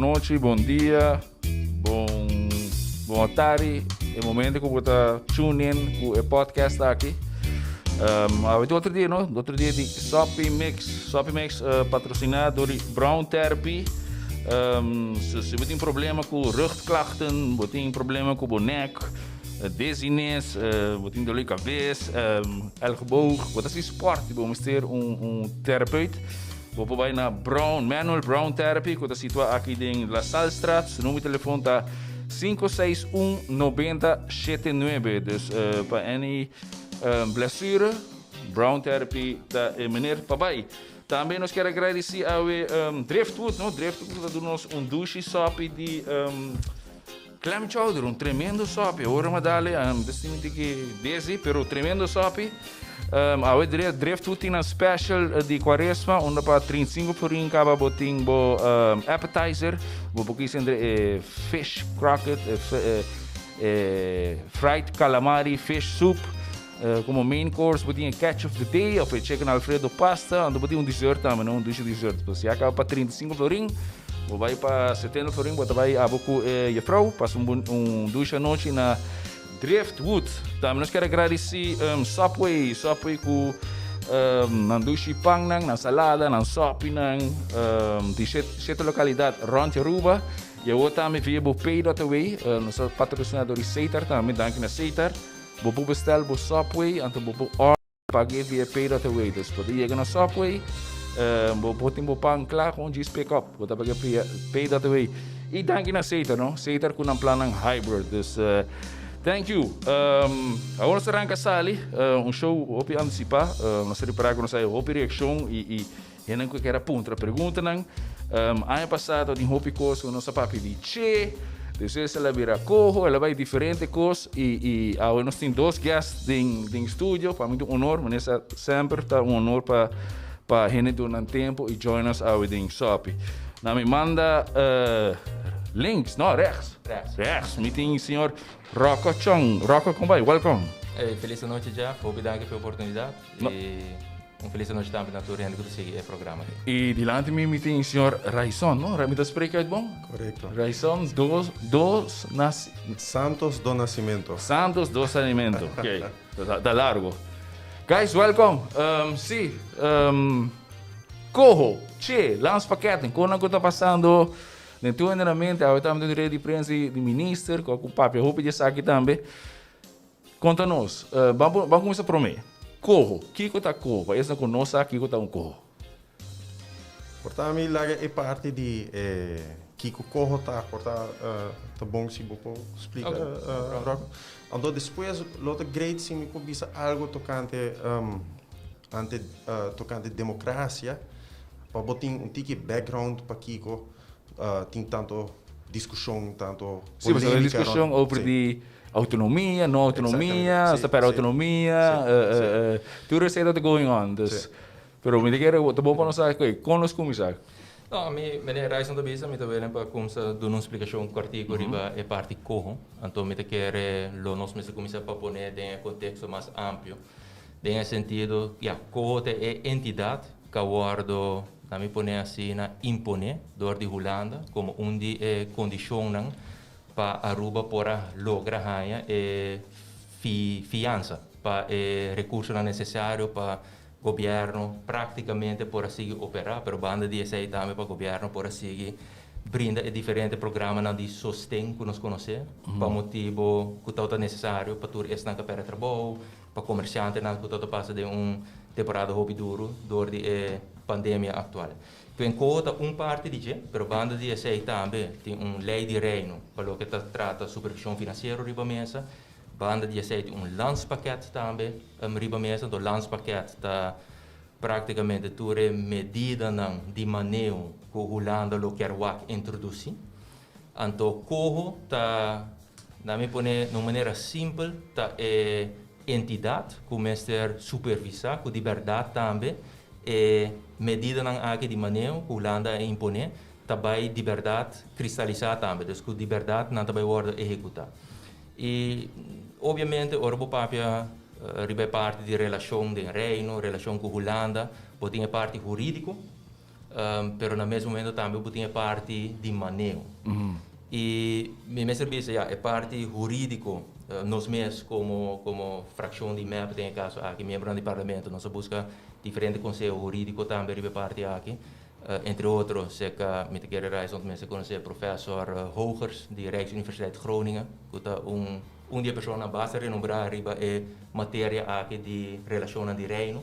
noite, bom dia, boa tarde. É o momento que eu vou tune in com o podcast aqui. Outro dia de Soppy Mix, patrocinado por Brown Therapy. Se você tem problema com rugklachten, você tem problema com o neck, dizziness, você tem dor de cabeça, elleboog, você tem suporte, vamos ter terapeuta. Vou vai na Manual Brown Therapy, que está situado aqui em La Salle Straat. O número de telefone está 561-9079. Dus para any blessure, Brown Therapy está em maneira para vai. Também nós queremos agradecer ao Driftwood, não? Driftwood está dando douche soap de clam chowder, tremendo soap. Agora me dá destinamente que desse, pero tremendo soap. A Driftwood tem uma special de quaresma, onde para 35 florin cada botinho appetizer, porque isso é fish croquette, fried calamari, fish soup, como main course, botinho catch of the day, ou chicken alfredo pasta, onde botinho dessert também, não dessert. Se acaba para 35 florin, vai para 70 florin, você vai a boco e frau, passa duche à noite na Driftwood. Também nós queremos agradecer Subway com nandushi pang na salada, na sopi de sete localidade Ronte Aruba. E eu também via o Pay.way, nosso patrocinador Seitar também, danke na Seitar. Vou bestel o Subway, então vou pagar via Pay.way. Dus pode ir na Subway, vou ter pang claro com diz pick up, vou pagar via Pay.way. E danke na Seitar, não? Seitar com plano hybrid, dus thank you. Agora será que sali show opi antecipar, nós preparar com nossa opi reação e não que era ponta pergunta não. Ano passado de hopi coisa com nossa papi de che, depois ela vira corro, ela vai diferente coisa e agora nós temos dois guests em estúdio, para muito honor, mas sempre tá honor para gente durante tempo e join us ao em sopi. Na me manda links, não, rechts, meeting senhor Rocco Chong. Rocco, como vai? Welcome. Feliz noite já, obrigado pela oportunidade e feliz noite também na tua renda que seguir o programa. E diante de mim tem o senhor Raison, não? Me dá explicar bom? Correto. Raison Santos do Nascimento. Santos do Nascimento, ok. Da largo. Guys, welcome. Corro, che, lance paquete, quando eu estou passando dentro da mente, eu estava dentro da prensa de ministro, com o papo, eu vou pedir isso aqui também. Conta-nos, vamos começar por mim. Corro, que está corro? Essa conosco aqui está corro. Portanto, me laga é parte de Kiko corro está bom se você explica, Rocco. Então depois, outra grade se me começa algo tocante democracia, para botar tique background para Kiko. Tem tanto discussão, tanto polêmica. Sim, mas a discussão sobre autonomia, não autonomia, separar autonomia, tudo isso está going on. Dus, pero me diga, tá bom para nós aqui, conosco começar. Não, a mim, a razão da bisa, me também para começar dando uma explicação cortica riba é parte corro. Então, me quer nós mesmos começar para pôr em contexto mais amplo. Em sentido, corro é entidade que guarda na me pone assim na impone dor de Holanda como de condição para Aruba para lograr ganhar fiança para recursos necessários para governo praticamente para seguir operar, pero banda de essa também para governo para seguir brinda diferentes programas de sustento que nós conhecemos para motivo que está necessário para turistas que para trabalho, para comerciantes que está passa de temporada hobby duro dor de pandemia atual. Então, conta parte de gente, mas banda de essa também tem lei de reino para o que trata supervisão financeira riba mesa. Banda de essa tem landspaket também riba mesa. O landspaket está praticamente toda medida de manejo que o Holanda lo quer introduzir. Então, corro está na me pone de maneira simples tá entidade que começa a supervisar com liberdade também medida de manejo que a Holanda impõe, também liberdade cristalizada também, então que liberdade não também pode executar. E, obviamente, a Europa ribe parte de relação de reino, relação com a Holanda, pode ter parte jurídico, pero no mesmo momento também eu tinha parte de manejo. E me serviço é parte jurídico, nós mesmos como fração de MEP, tem caso aqui, membro do parlamento, nós busca diferentes conselhos jurídicos também, de parte aqui. Entre outros, se que me querer reis mensen conhecer professor Hogers, de Rijksuniversiteit Groningen, que é dia pessoa na base renombrar riba é matéria aqui de relação de reino.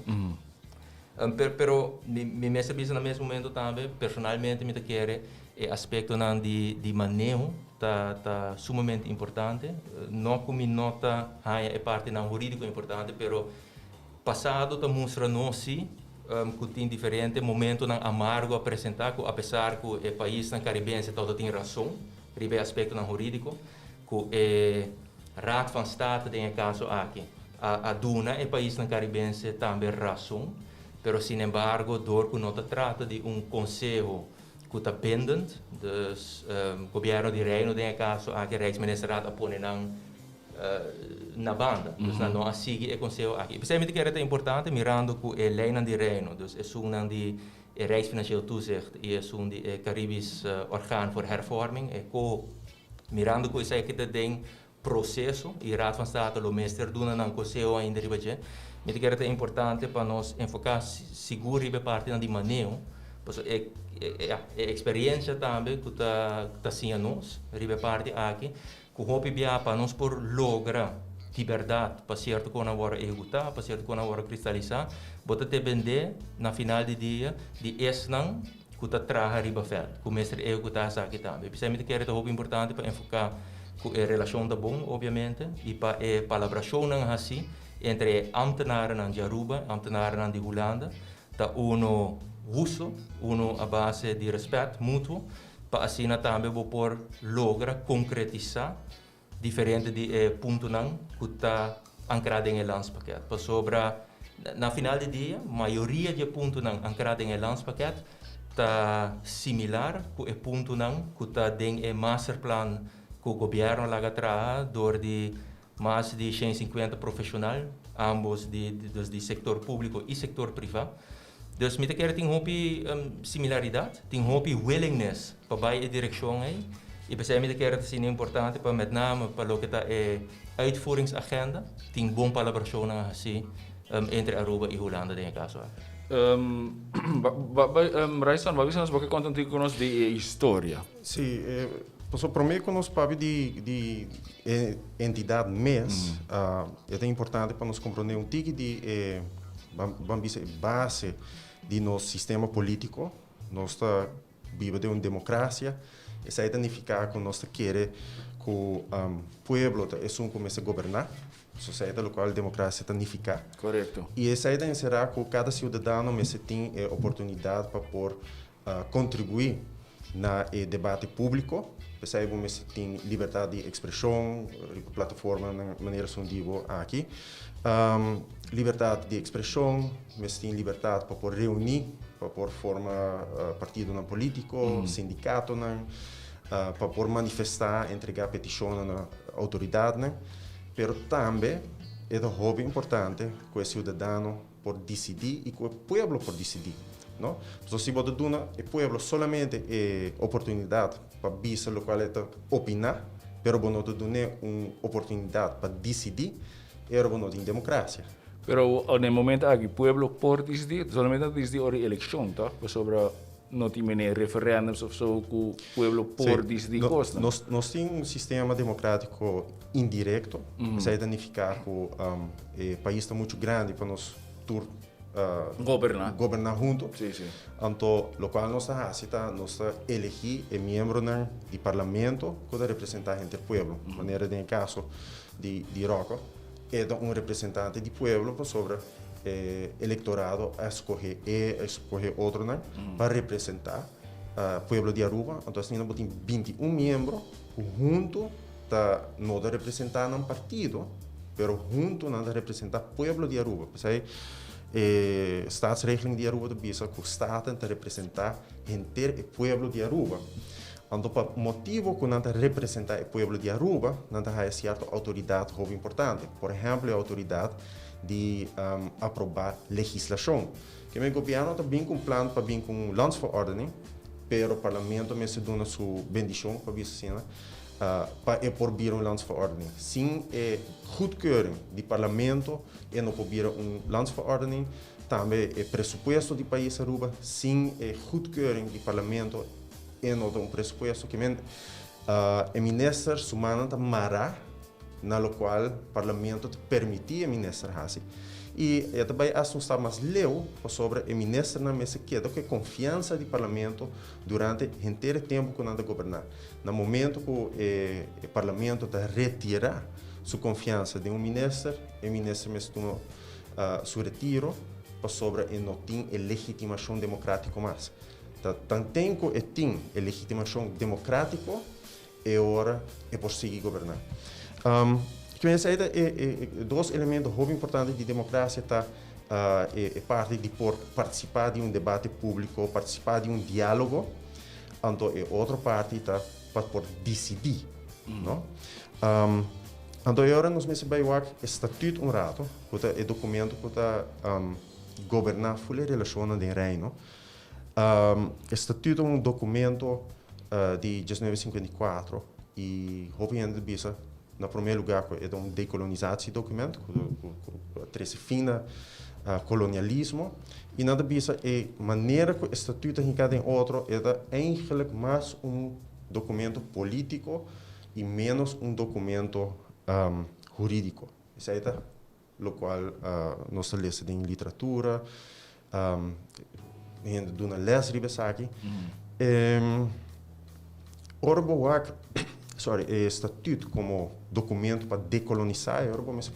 Pero me serviço no mesmo momento também, personalmente me querer é aspecto de manejo tá sumamente importante. Não como nota é parte não jurídico importante, pero passado tá mostra nós que tem diferente momento não amargo apresentar, que apesar que o país não caribense todo tem razão, ribe aspecto não jurídico, que Raad van State tem caso aqui, a Duna é país não caribense também razão, pero sin embargo, door que nota trata de conselho que está pendente, dus governo de reino tem caso aqui Rijksministeriaat apone na banda, dus não assim é conselho aqui. Principalmente que é importante mirando que é lei de reino, dus é de Rijksfinancieel Toezicht e é de Caribisch orgaan voor hervorming, mirando que isso aqui tem processo e Raad van State lo meester doen na conselho ainda ribaje. Me que é importante para nós enfocar seguro e parte de manejo, pois é experiência também que tá assim nós, ribe parte aqui, que o hope bia para nós por lograr liberdade, para certo que não vai executar, para certo que não vai cristalizar, bota te vender na final de dia de esnan que tá traga riba fel, que o mestre executar essa aqui também. Principalmente que é hope importante para enfocar que a relação da bom, obviamente, e para a palabração não assim entre ambtenaren de Aruba, ambtenaren de Holanda, tá justo, a base de respeito mútuo, para assim também por logra concretizar diferente de ponto não que está ancrado em landspaket. Para sobra na final de dia, maioria de ponto não ancrado em landspaket está similar com o ponto não que está em masterplan que o governo lá atrás, door de mais de 150 profissionais, ambos de sector público e sector privado. Dus met elkaar tem similaridade, tem willingness para ir a direção aí. E para met elkaar é importante para met name para o que está uitvoeringsagenda, tem bom colaboração assim entre Aruba e Holanda em caso. Raison, vai você nos contar conosco de história. Sim, para mim conosco papi de entidade mês, é importante para nós compreender tique de base de nosso sistema político, nós está vive de uma democracia, e se identificar com nós querer que o povo é começa a governar, sociedade no qual a democracia significa. Correto. E essa ideia será que cada cidadão tem a oportunidade para contribuir no debate público. Percebemos que tem liberdade de expressão, plataforma na maneira sondivo aqui. Liberdade de expressão, mas tem liberdade para reunir, para formar partido na político, sindicato, para manifestar, entregar petição na autoridade. Mas também é um hobby importante que o cidadão pode decidir e que o povo pode decidir. No? Então, se você dá ao povo somente a oportunidade para ver o qual é opinar, mas você não dá uma oportunidade para decidir, é uma democracia. Pero no momento aqui, o povo pode decidir, somente decidir a eleição, tá? Sobre não tem referendos ou so que o povo pode decidir coisas. Nós temos um sistema democrático indireto, para identificar que o país está muito grande para nós governar junto. Sim, sim. Então, o qual nós nós elegir membro do parlamento que representa o povo, de maneira de caso de Rocco, é um representante do povo sobre eleitorado a escolher outro para representar o povo de Aruba. Então, nós temos 21 membros junto não representar um partido, mas junto não representar o povo de Aruba. Staatsregeling de Aruba visa que o Estado representar inteiro o povo de Aruba. Então, por motivo que não representa o povo de Aruba, não há certa autoridade muito importante. Por exemplo, a autoridade de aprovar legislação. Que o governo está bem com um plano para vir com um landsverordening, pero o parlamento mesmo dá sua bendição para vir cena para proibir um landsverordening. Sem goedkeuring do parlamento e não proibir um landsverordening, também o pressuposto do país Aruba, sem goedkeuring do parlamento e não um pressuposto que o ministro sumana está mará, na qual o parlamento permitia o ministro fazer. E também acho que mais leu sobre o ministro na mesa que é confiança do parlamento durante o inteiro tempo que anda a governar. No momento que o parlamento retira sua confiança de ministro, o ministro mesmo toma seu retiro sobre e não tem legitimação democrática mais. Tanto tempo que tem legitimação democrática, é hora de prosseguir governar. Dois elementos muito importantes de democracia é parte de participar de um debate público, participar de um diálogo, então outra parte para decidir, não? Então agora nós vamos ver o estatuto rato, que é o documento que está governar a relação de reino. O estatuto é um documento de 1954 e obviamente bisa na primeiro lugar é um decolonizatie documento que traz fim ao colonialismo e nada bisa é maneira que o estatuto em cada outro é eigenlijk mais um documento político e menos um documento jurídico. Isso é o qual nós lemos em literatura, de uma les ribesaki. O estatuto como documento para decolonizar, eu vou começar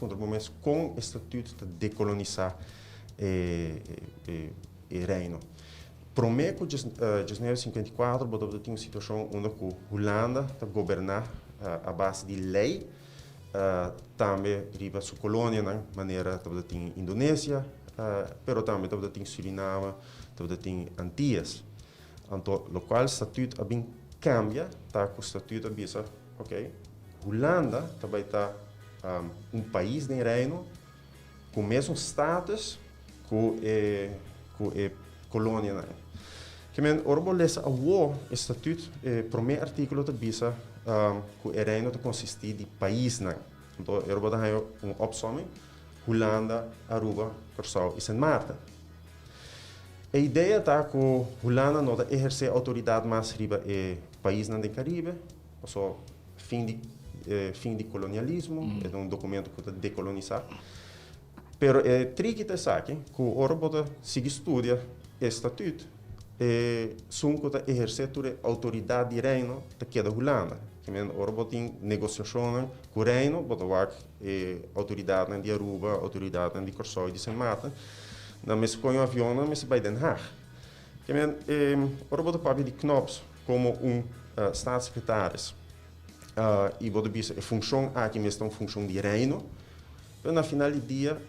com o estatuto para decolonizar o reino. Prometo que em 1954 tinha uma situação onde a Holanda está governar a base de lei, também riba sua colônia na maneira que tem Indonésia, pero também tem Suriname, tem Antillas. Então, o qual estatuto bem cambia, tá com o estatuto avisa, ok, Holanda também está um país no reino com o mesmo status que a colônia, né? Que men orbo lesa o estatuto, primeiro artigo avisa que o reino consiste de país, né? Então, orbo dá opsomming, Holanda, Aruba, Curaçao e Sint Maarten. A ideia está que a Holanda não exerce autoridade mais riba o país no Caribe, ou fim de colonialismo, é um documento que está decolonizar. Pero é tricky que o Orbota se estuda o estatuto, são que exerce a autoridade de reino da Holanda. Que men Orbota tem negociações com o reino, bota autoridade de Aruba, autoridade de Curaçao e de Sint Maarten. Na mes com o avião, na mes bij Den Haag. Que men Orbota papi de Knops como staatssecretaris. E bota bisa a função aqui mesmo uma função de reino. Mas na final do dia,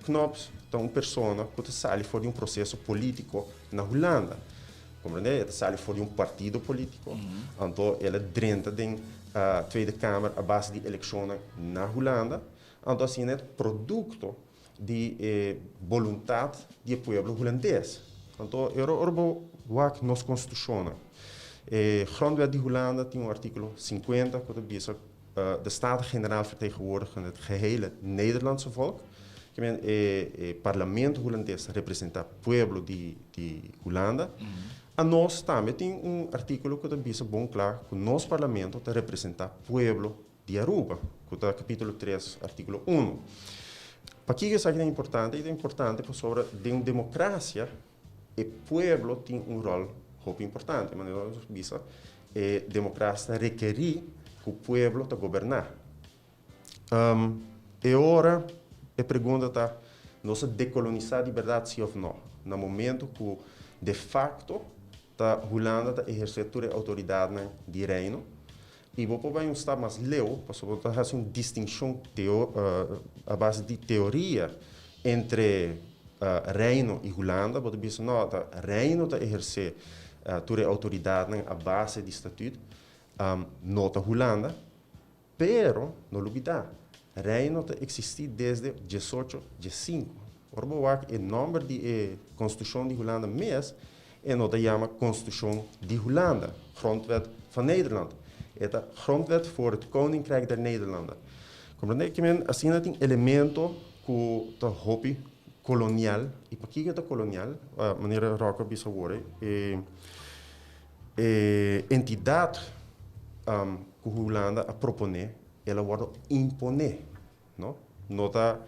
Knops é uma pessoa que sai fora de um processo político na Holanda. Compreende? Ele sai fora de um partido político. Então, ele dentro da Tweede Kamer a base de eleições na Holanda. Então, assim, é produto de vontade do povo holandês. Então, o nossa Constituição. A grondwet de Holanda tem artigo 50, que diz de Staten-Generaal vertegenwoordigen het gehele Nederlandse volk. O parlamento holandês representa o povo de Holanda. A nós também tem artigo que diz bem claro que o nosso parlamento representa o povo de Aruba, que é capítulo 3, artigo 1. Para que isso é importante? É importante porque sobre uma democracia, o povo tem rol muito importante. Mas nós vimos que a democracia requer que o povo te governar. E agora, a pergunta está, nós decolonizar de verdade sim ou não? No momento que, de facto, a Holanda está exercendo a autoridade de reino, e vou pôr um estado mais leu, para fazer uma distinção a base de teoria entre reino e Holanda. Vou dizer, não, o reino está exercendo a autoridade a base de estatuto, não a Holanda, pero não olvidar, reino está existindo desde 1815, Orbo o nome de Constituição de Holanda mesmo é não te chama Constituição de Holanda, grondwet van Nederland. É a grondwet voor het Koninkrijk der Nederlanden. Compreende que men assim tem elemento que tá hobby colonial e para que é colonial, a maneira roca bisa word entidade que Holanda a propone, ela vai impor, não? Nota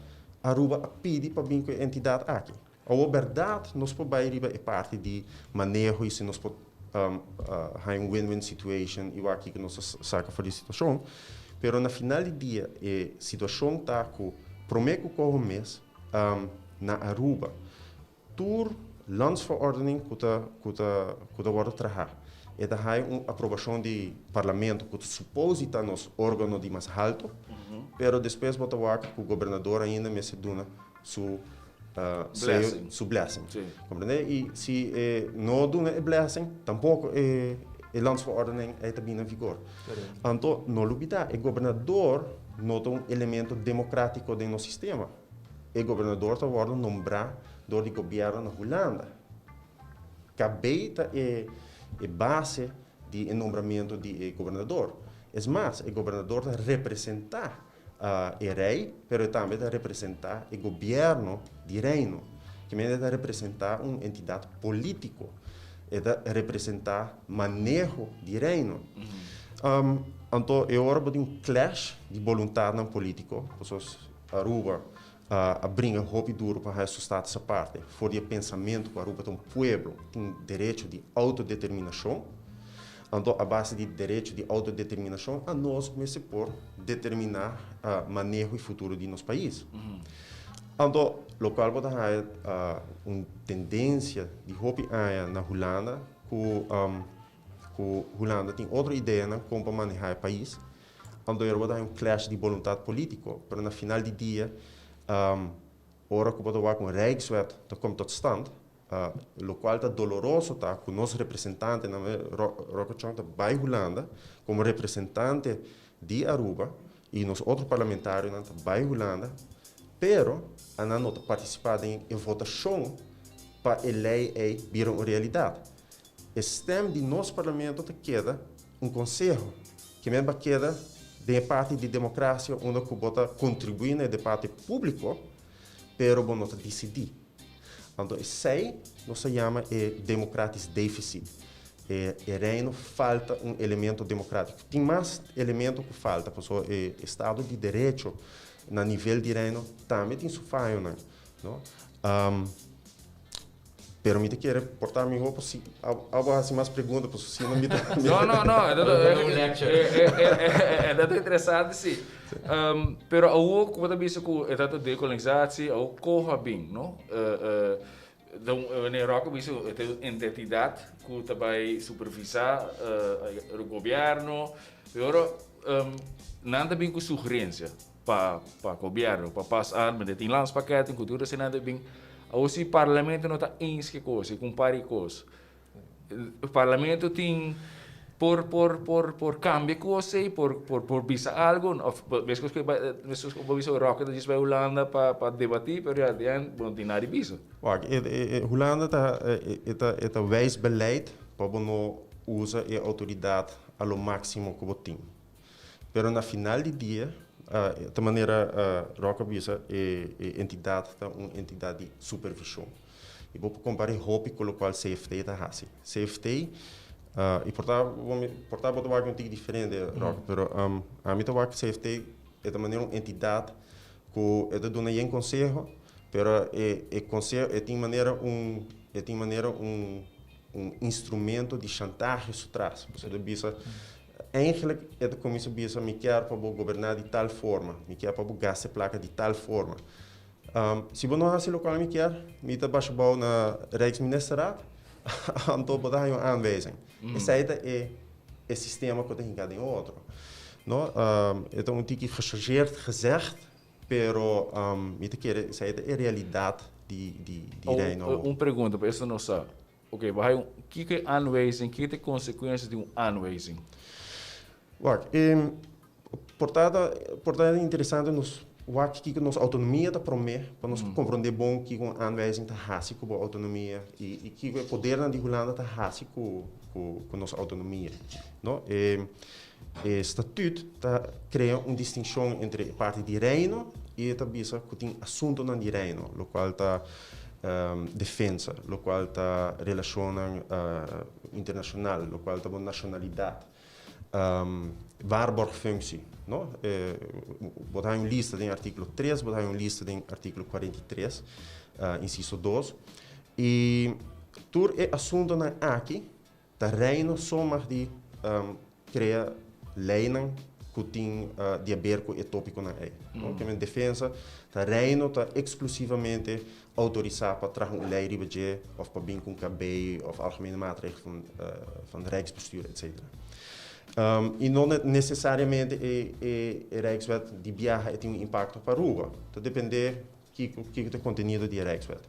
Aruba a pedir para vir com a entidade aqui. A verdade, nós podemos ir a parte de manejo e se nós podemos win-win situation e aqui que nós saca para a situação. Pero na final do dia, a situação está com prometo que o mês na Aruba, tour landsverordening que wordt trabalhar. E daí uma aprovação de parlamento que suposta nos órgãos de mais alto, pero depois bota o governador ainda me se dona su blessing. Compreende? E se não dona a blessing, tampouco a landsverordening está bem em vigor. Então, não olvidar, o governador não tem elemento democrático no sistema. O governador está sendo nombrado do governo na Holanda. Cabeita é base de nombramento de governador. É mais, o governador representa o rei, mas também representa o governo de reino, que representa uma entidade política, representa manejo de reino. Então, é hora de clash de vontade no político, pessoas Aruba a brinca hobby duro para assustar essa parte. Fora de pensamento que Aruba tem povo, tem direito de autodeterminação. Então, a base de direito de autodeterminação, a nós começamos por determinar o manejo e futuro de nosso país. Então, local pode ter uma tendência de hobby na Holanda, que Holanda tem outra ideia de como manejar o país. Então, eu vou dar um clash de vontade política, mas no final do dia, ora que pode com Rijkswet komt tot stand, o qual é doloroso tá com nosso representante na Rocochão by Holanda como representante de Aruba e nos outros parlamentários na by Holanda, pero a não participar em votação para a lei virar uma realidade. O sistema de nosso parlamento queda conselho que mesmo queda de parte de democracia onde que bota contribuir no debate público, pero não decidir. Então, isso não se chama democratic deficit. Reino falta elemento democrático. Tem mais elemento que falta, por exemplo, Estado de Direito, no nível de reino, também tem isso falho, não? Pero me quer portar minha roupa se algo assim mais pergunta para se não me dá. Não, é interessante sim. Pero o como também isso com a decolonização, o corra bem, não? Então, na Europa isso é entidade que também supervisar o governo, pero nada bem com sugerência para governo, para passar, mas tem landspaket, cultura se nada bem. Ou se o parlamento não está em que coisa, compare coisa. O parlamento tem por cambio coisa, por bisa algo, mesmo que bisa rocket diz vai Holanda para debater, mas realmente não tem nada bisa. Holanda tá wijs beleid para não usar a autoridade ao máximo que tem. Pero na final do dia de maneira Roca Bisa entidade uma entidade de supervisão. E vou comparar roupa com o qual CFT está assim. CFT e portar botar um tipo diferente Roca, pero a mim tá que CFT é de maneira uma entidade que é de donar em conselho, pero conselho tem maneira um instrumento de chantagem atrás. Você bisa eigenlijk é de comissão bisa me quer para governar de tal forma, me quer para gastar placa de tal forma. Se você não faz local me quer, me está baixo na Rijksministeraat, então pode dar uma aanwijzing. Esse é o sistema que tem cada outro. Não, é um tique gechargeerd gezegd, pero me te quer, essa é a realidade de reino. Uma pergunta para isso não sabe. Ok, vai o que é aanwijzing, que é consequências de aanwijzing? Portanto, é interessante nos wat que nossa autonomia da promê para nós compreender bom que com aanwijzing ta hasi com autonomia e que o poder na de Holanda ta hasi com nossa autonomia, não? Estatuto ta cria uma distinção entre parte de reino e ta bisa que tem assunto na de reino, lo qual ta defesa, lo qual ta relação internacional, lo qual ta nacionalidade, waarborgfunctie. No? Botar uma lista em artigo 3, botar uma lista em artigo 43, inciso 2. E tur é assunto na aqui, da reino só de criar leis que tem de aberto e tópico na aí. Que a defesa da reino está exclusivamente autorizado para trazer uma lei de ou para bem com KB ou algemene maatregelen van Rijksbestuur, etc. E não necessariamente a Rijkswet de viaja tem um impacto para a rua. Então depende do conteúdo da Rijkswet.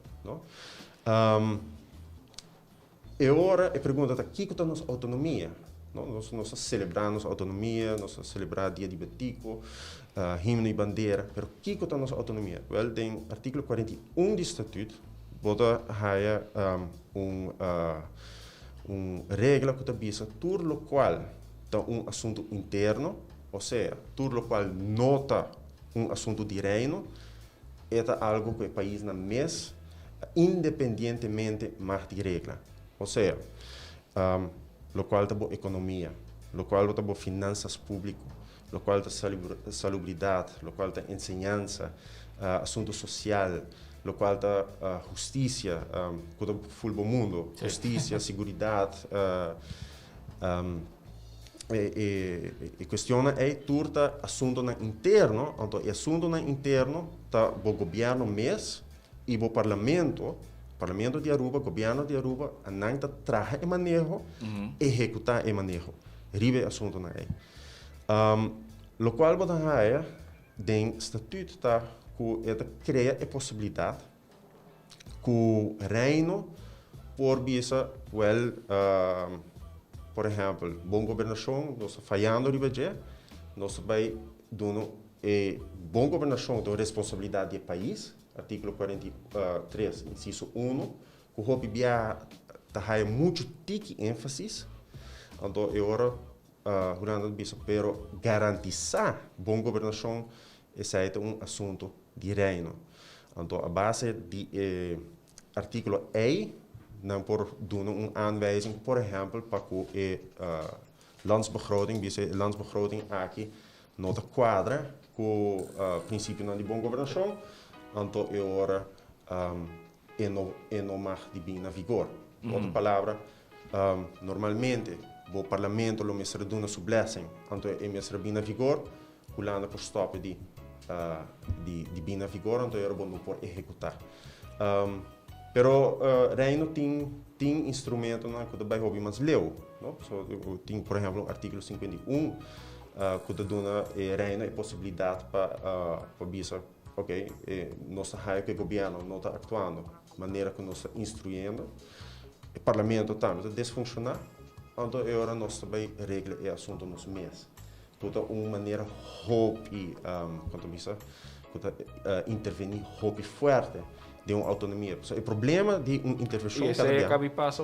E agora a pergunta é: o que é a nossa autonomia? Nós celebramos a autonomia, nós celebramos o dia de Batico, himno e bandeira, mas o que é a nossa autonomia? Well, em artigo 41 do Estatuto, bota regra que avisa tudo o qual um assunto interno, ou seja, tudo o qual nota assunto de reino, é algo que o país na mês, independentemente mais de regra. Ou seja, o qual está boa economia, o qual está boa finanças públicas, o qual está salubridade, o qual está ensinança, assunto social, o qual está justiça, que está full do mundo, justiça, seguridade, e questão é turta assunto na interno, então assunto na interno tá o governo mês e o parlamento de Aruba, governo de Aruba, ananta traga e manejo, executar e manejo, ribe assunto na aí. Lo qual botar aí, den estatuto tá que cria a possibilidade que o reino por bisa por exemplo, boa governação, nós falhando de budget, nós vai dando boa governação da responsabilidade do país, artigo 43, inciso 1, que o BIA está muito tique ênfase, então agora durante o bisa, pero garantizar boa governação é assunto de reino. Então a base de artigo E não por doen aanwijzing, por exemplo, para que landsbegroting, landsbegroting aqui nota quadra com o princípio de boa governação, então é hora não mais de bem na vigor. Outra palavra, normalmente o parlamento lo mestre duna su blessing, então é mestre bem na vigor, culando por stop de bem na vigor, então é hora bom por executar. Pero reino tem instrumento que também houve mais leu, não? Tem, por exemplo, o artigo 51 que dá reino a possibilidade para bisa, ok, nossa raio que o governo não está atuando, maneira que nós está instruindo, o parlamento também está desfuncionar, então agora nós também regra o assunto nos mês. Toda uma maneira hope quanto bisa, intervenir hope forte de uma autonomia. O problema de uma intervenção... E esse aí acaba e passa?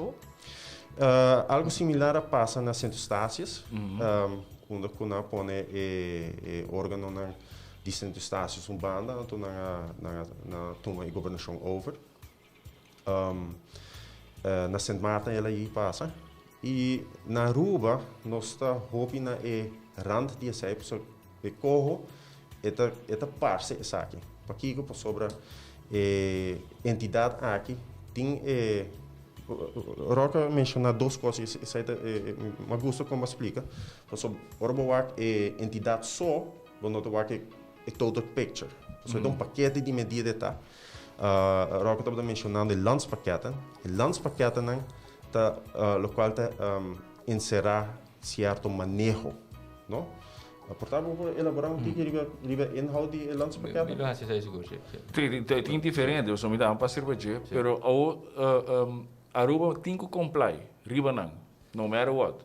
Algo similar passa nas centostácias, quando põe órgão de centostácias banda, então na toma de governação over. Na Sint Maarten ela aí passa. E na Aruba, nós estamos hoping na rand de essa época, e corro, esta parte essa aqui. Para que eu sobre entidade aqui tem Roca mencionar duas coisas, isso me gusta como explica. Sobre a entidade só, quando eu é total picture. Então, paquete de medida tá. Roca estava mencionando o landspakketten. O landspakketten tá, o qual tá inserar certo manejo, não? Portanto, vou elaborar pouquinho sobre inhoud de landspakketten. Tem diferente, eu só me dá para servir, pero Aruba tem que comply, riba não, no matter what.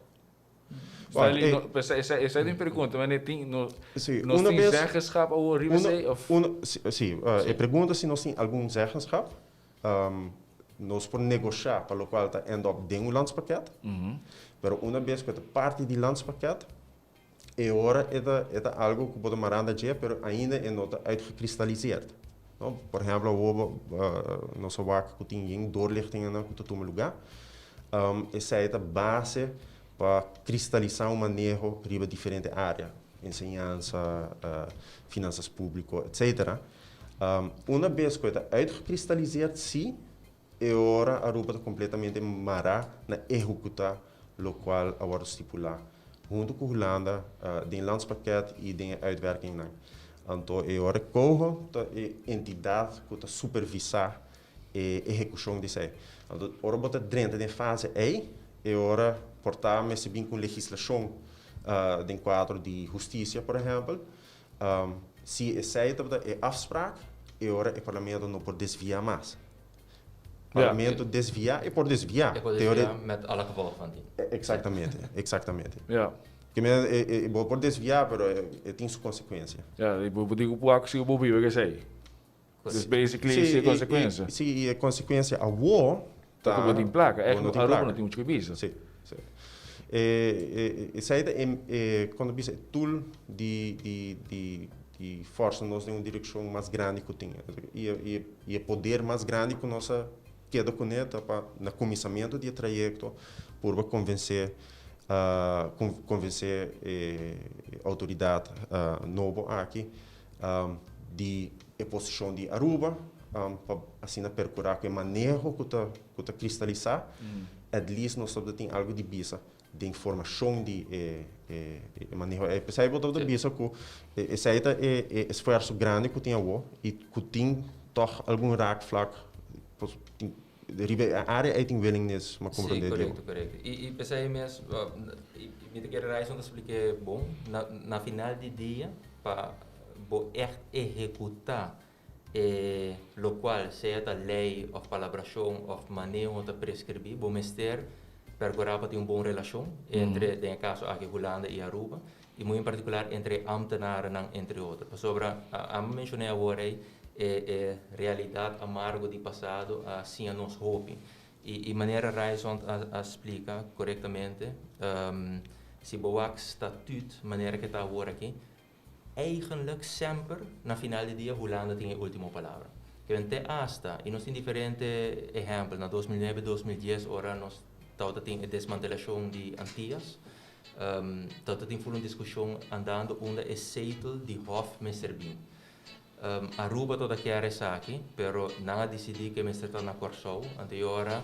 Essa é uma pergunta, mas Sim, nós uma temos vez- zeggenschap over Rivazee? Pergunta se nós temos algum zeggenschap. Nós podemos negociar para o qual está end up dentro do landspakket. Mas uma vez que é parte do landspakket, agora é algo que pode maranda já, mas ainda é não uitgekristaliseerd. No? Por exemplo, nossa vaca que tem doorlichtingen que toma lugar, essa é a base para cristalizar o manejo riba diferente área, ensinança, finanças públicas, etc. Uma vez que está uitgekristaliseerd, sim, agora a Aruba está completamente mará na executar o qual agora estipular junto com a Holanda, de landspakket e de uitwerking. Então, agora corro a entidade que está supervisar a execução disso. Então, agora bota dentro da fase E, e agora portar se bem com legislação de quadro de justiça, por exemplo, se é afspraak, agora o parlamento não pode desviar mais. O parlamento desviar e pode desviar. E pode desviar met alle gevolgen van die. Exatamente. Ja. Pode desviar, mas tem sua consequência. Ja, eu digo para o que eu vou ver, Dus basically, isso é consequência. Sim, a consequência, a war... Dat wordt in placa. A Aruba não tem muito que visa. Sim. Essa é quando diz tool de força nós tem uma direção mais grande que tem e poder mais grande que nossa queda conecta para no começamento do trajeto por convencer a autoridade nova aqui de a posição de Aruba para assim percurar que manejo que está cristalizar at least nós só tem algo de bisa de informação de manejo é percebe todo de bisa que esse aí é esforço grande que tem e que tem toch algum raakvlak a área é tem willingness maar compreender correto e pensei mesmo me quero reis onde expliquei bom na final de dia para executar lo qual seja a lei of palabração of manejo de prescrever bom mister pergurar para ter uma boa relação entre em caso aqui Holanda e Aruba e muito em particular entre ambtenaren entre outros sobre a mencionei agora realidade amargo do passado assim a nos hope e maneira raison a explica corretamente se boa statuut maneira que está agora aqui eigenlijk sempre na final do dia Holanda tem a última palavra que até hasta e nós tem diferentes exemplos na 2009 2010 ora nós tem a desmantelação de Antillas tem uma discussão andando onde é zetel de Hof Mr. Bean Aruba toda chiara aqui, pero não decidi que me está na Corsou, anteriora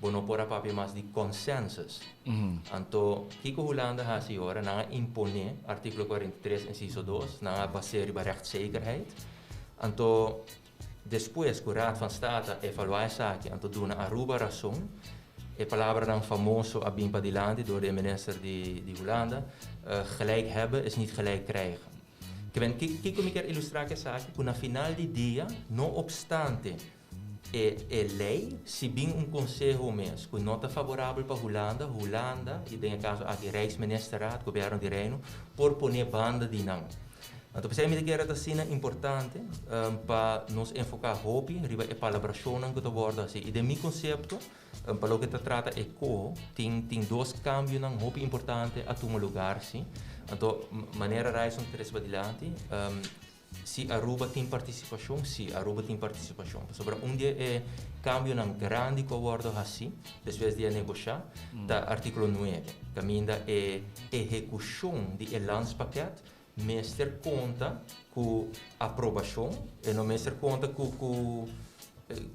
não pode papi mais de consensus. Então, Kiko Holanda has agora não impone artigo 43 inciso 2, não baseer op rechtszekerheid. Então, depois que o Raad van State evaluar essa aqui, então dona Aruba razão, a palavra dan famoso a bimpa di landi door de minister de Holanda, gelijk hebben is niet gelijk krijgen. Que como quero ilustrar que sabe que na final de dia, não obstante lei, se bem conselho mês que nota favorável para Holanda e tem caso aqui Rijksministeraat, governo de Reino, por poner banda de não. Então, pensei que era assim importante para nos enfocar hopi, riba e palabração que tu borda assim. E de meu conceito, para o que tu trata tem dois cambios não hopi importante a tomar lugar sim. Então, maneira raison que resba adiante, se Aruba tem participação, Aruba tem participação. Sobre dia é cambio não grande que borda assim, depois de negociar, da artigo 9, caminha é execução de landspakket. Meester conta com aprovação e não meester conta com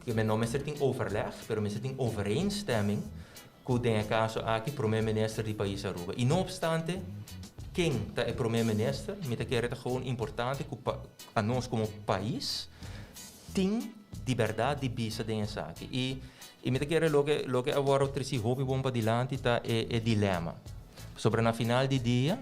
men não meester tem overleg, pero meester tem overeenstemming com den caso aqui primeiro-minister do país Aruba. E não obstante, quem é primeiro-minister, me que é gewoon importante que a nós como país tem liberdade de visa dessa aqui. E me que é lo que agora o trisi hobby bom para dilante tá é dilema. Sobre na final de dia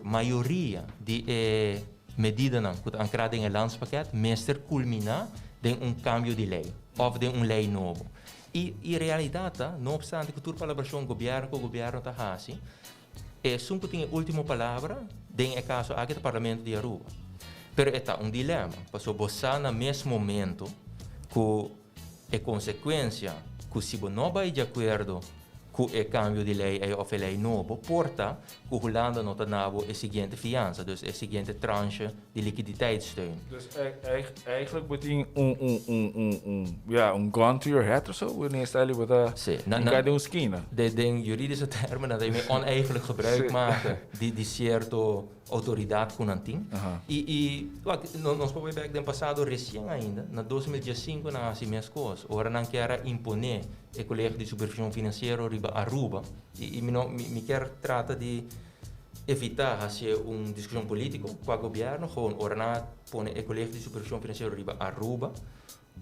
maioria de medidas que estão ancradas em landspakket, meester culmina em cambio de lei, ou de lei novo. E realidade, não obstante que tudo colaboração governo com o governo está assim, sempre tem a última palavra, tem o caso aqui do Parlamento de Aruba. Pero é um dilema, porque você no mesmo momento que a consequência que se você não vai de acordo com o cambio de lei ou a lei nova, porta que a Holanda não tem a seguinte fiança, dus a seguinte tranche de liquiditeitssteun. Dus eigenlijk betekent een gun to your head of zo, wanneer stel je wat dat een skin. De juridische termen dat je oneigenlijk gebruik maken die certo autoridade com nantin. Nós podemos ver que no passado recém ainda, na 2015 na assim minhas coisas, ora não quer imponer o Colégio de Supervisão Financeira riba Aruba e me quer trata de evitar fazer discussão política com o governo, gewoon ora não põe o Colégio de Supervisão Financeira riba Aruba,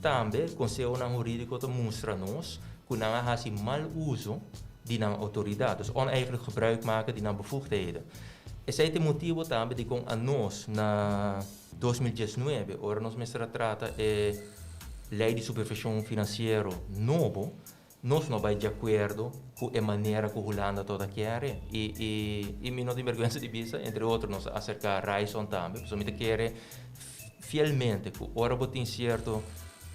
também o Conselho Jurídico te mostra nós que não há assim mal uso de autoridade, dus oneigenlijk gebruik maken die bevoegdheden. Esse é o motivo também de com a nós na 2019, ora nós trata lei de supervisão financeira novo, nós não vai de acordo com a maneira que a Holanda toda quer e me não tem vergonha de vista, entre outros nós acerca Raison também, porque me quer fielmente que ora tem certo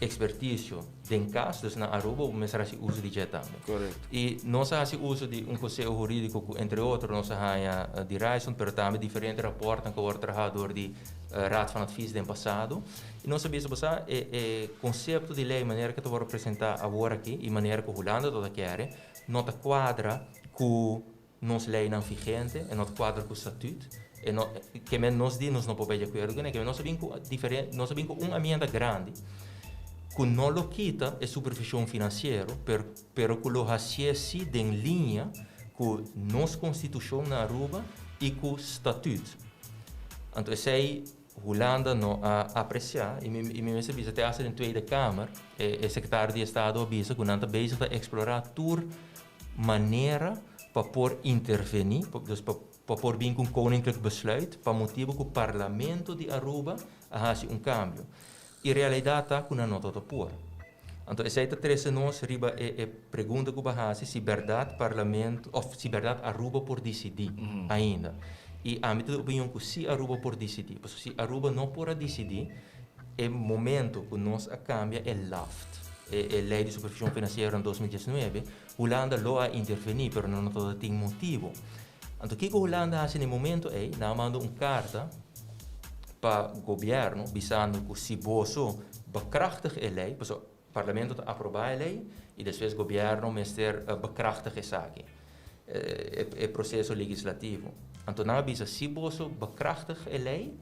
expertise em caso, na Aruba, vamos fazer uso de jet também. Correto. E nós fazemos uso de conselho jurídico, entre outros, nós fazemos de Raison, mas também diferentes rapporten que foram trabalhados door de Raad van Advies do passado. E nós sabemos que o conceito de lei, a maneira que eu vou apresentar agora aqui, e a maneira que a Holanda toda quer, não quadra com nossa lei não vigente, e não quadra com o estatuto. Que nós dizemos não podemos de acordo, que nós sabemos uma emenda grande, que não lo quita a supervisão financeira, pero que lo hace em linha com nossa Constituição na Aruba e com o Estatuto. Então, essa Holanda não aprecia, e me avisa até a Tweede Kamer, o secretário de Estado avisa que não está bezig a explorar toda maneira para por intervenir, dus para por vir com koninklijk besluit, para motivo que o Parlamento de Aruba faça cambio. E realidade está que não está por. Então, essa é a nós riba pergunta que bahasi se verdade parlamento ou se verdade Aruba por decidir ainda. E a minha opinião que se Aruba por decidir, porque se Aruba não por decidir, o momento que nós cambia é LAFT, a lei de supervisão financeira em 2019, Holanda lo a intervenir, mas não tem motivo. Então, o que a Holanda faz no momento é, não manda carta para o governo, visando que se você bekrachtigt a lei, o parlamento aprova a lei, e depois o governo bekrachtigt essa aqui, o processo legislativo. Então, na visa, se você bekrachtigt a lei,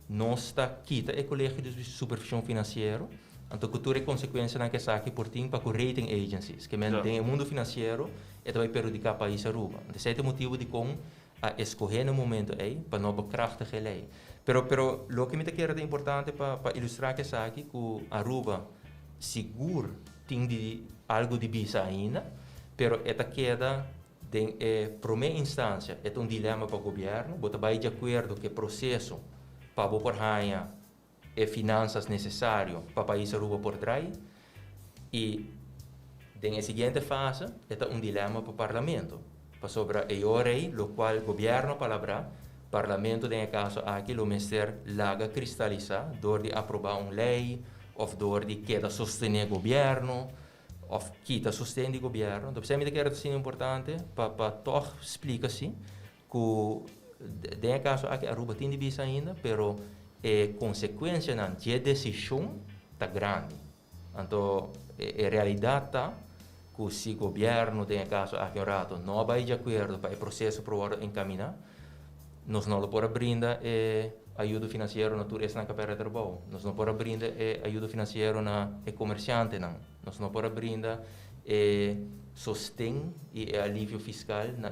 não está quita o Colégio de Supervisão Financeira, então, que toda a consequência nessa aqui por tim para o rating agencies, que tem o mundo financeiro e vai prejudicar o país Aruba. Então, esse é o motivo de como a escolher no momento aí para não bekrachtigt a lei. Pero lo que me quero é importante para ilustrar que essa aqui que Aruba seguro tem algo de visa ainda, pero esta queda em primeira instância é dilema para o governo, você vai de acordo que o processo para por ganhar finanças necessárias para o país Aruba por trás e na seguinte fase é dilema para o parlamento, para sobre a hora aí, o qual o governo palabra Parlamento tem caso aqui o ministério laga cristalizar door de aprovar lei ou door de queda sostener governo ou quita sustento do governo. Então, sempre que é importante para toch explicar assim que tem caso aqui Aruba tem divisa ainda, pero a consequência na decisão está grande. Então, a realidade está que se o governo tem caso aqui rato não vai de acordo para o processo para encaminhar, nós não podemos brindar ajuda financeira na turista na capela de trabalho. Nós não podemos brindar ajuda financeira na comerciante. Nós não podemos brindar sustento e alívio fiscal na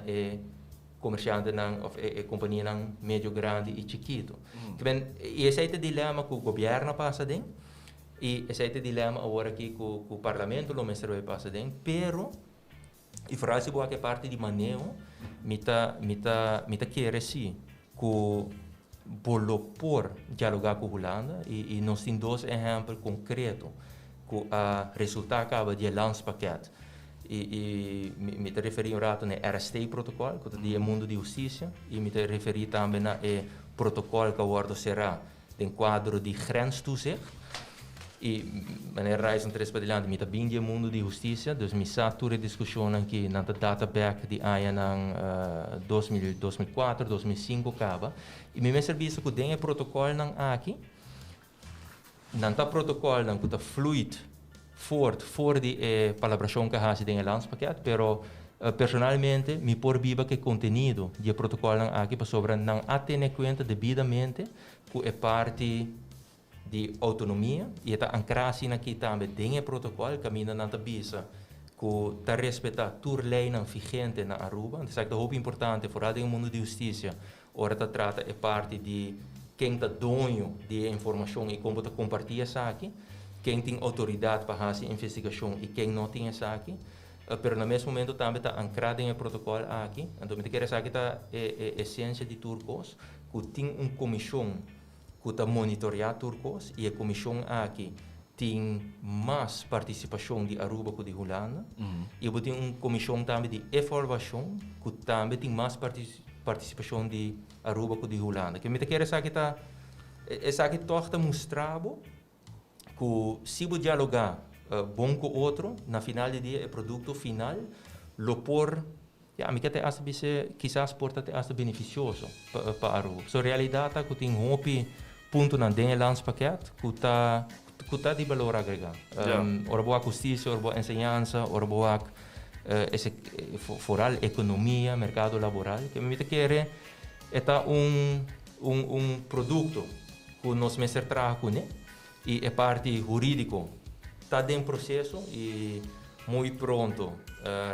comerciante ou companhia médio grande e chiquito. E esse é o dilema que o governo passa dentro e esse é o dilema agora que o parlamento lo mestre passa dentro, pero e frase boa que parte de manejo mita querer sim que por dialogar com a Holanda e nós temos dois exemplos concretos que a resultado acaba de lançamento. E me te referi um rato no RST-protocolo, que é o mundo de justiça, e me te referi também ao protocolo que agora será em quadro de grenstoezicht. E wanneer reizen três para adiante, me te bem o mundo de justiça, dus me sa toda discussão aqui na databack de aí em 2004, 2005 acaba, e me serviço que tem o protocolo aqui, não tá protocolo não que tá fluid for de palabração que há em landspaket, pero personalmente me por viva que conteúdo de protocolo aqui para sobre não atender conta devidamente que é parte de autonomia e está ancrado aqui também tem o protocolo que ainda não está bisa que está respeita toda lei não vigente na Aruba, então é muito importante fora do mundo de justiça, ora está trata é parte de quem está dono de informação e como está compartilha isso aqui, quem tem autoridade para fazer investigação e quem não tem isso aqui, mas no mesmo momento também está ancrado em protocolo aqui, então me quer dizer que está a essência de Turcos, que tem uma comissão que está monitoreando Turcos e a comissão aqui tem mais participação de Aruba que de Holanda, e tem uma comissão também de avaliação que também tem mais participação de Aruba que de Holanda. Que me quer dizer que essa aqui torta mostrado que se você dialogar bom com o outro, na final do dia, o produto final, lo por, me quer dizer, quizás porta até beneficioso para Aruba. So, realidade é que tem ponto na dentro landspaket que está de valor agregado. Ora boa justiça, ora boa ensinança, ora boa foral economia, mercado laboral, que me quer é produto que nós mesmos trabalhamos e é parte jurídico está em processo e muito pronto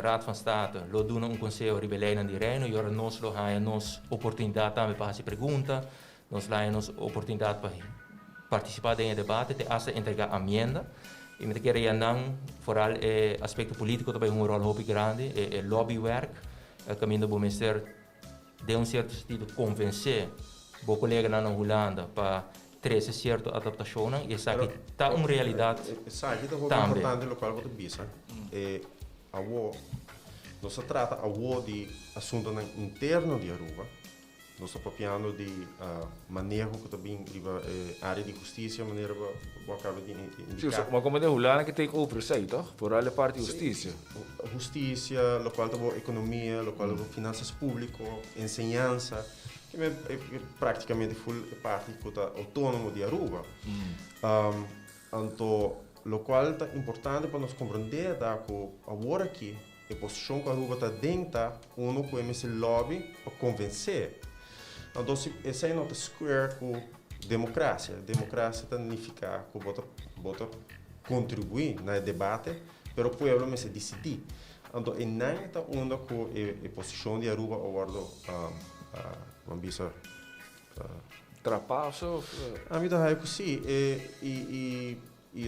Raad van State lo doen conselho rebellion de reino e ora nós lo temos oportunidade também para fazer pergunta, nós temos oportunidade para participar em debate, até entregar emenda. E me queria não, foral aspecto político também rol muito grande, lobbywerk, caminho do ministério de certo sentido convencer o colega na Holanda para trazer certa adaptação e essa aqui está uma realidade também. Importante local que bisa não se trata de assunto interno de Aruba. Nós estamos falando de manejo que também área de justiça, maneira que acaba de indicar. Mas como é Holanda que tem que oferecer, toch? Por a parte de justiça. Justiça, local da economia, local da finanças públicas, ensinança, que é praticamente full parte que está autônomo de Aruba. Então, local está importante para nós compreender que agora aqui a posição que a Aruba está dentro, uno com esse lobby para convencer. Então, esse é o square com democracia. Democracia significa que você contribuir no debate, mas o povo vai se decidir. Então, é nada onde a posição de Aruba agora vamos dizer trapasso. A mim é que sim, e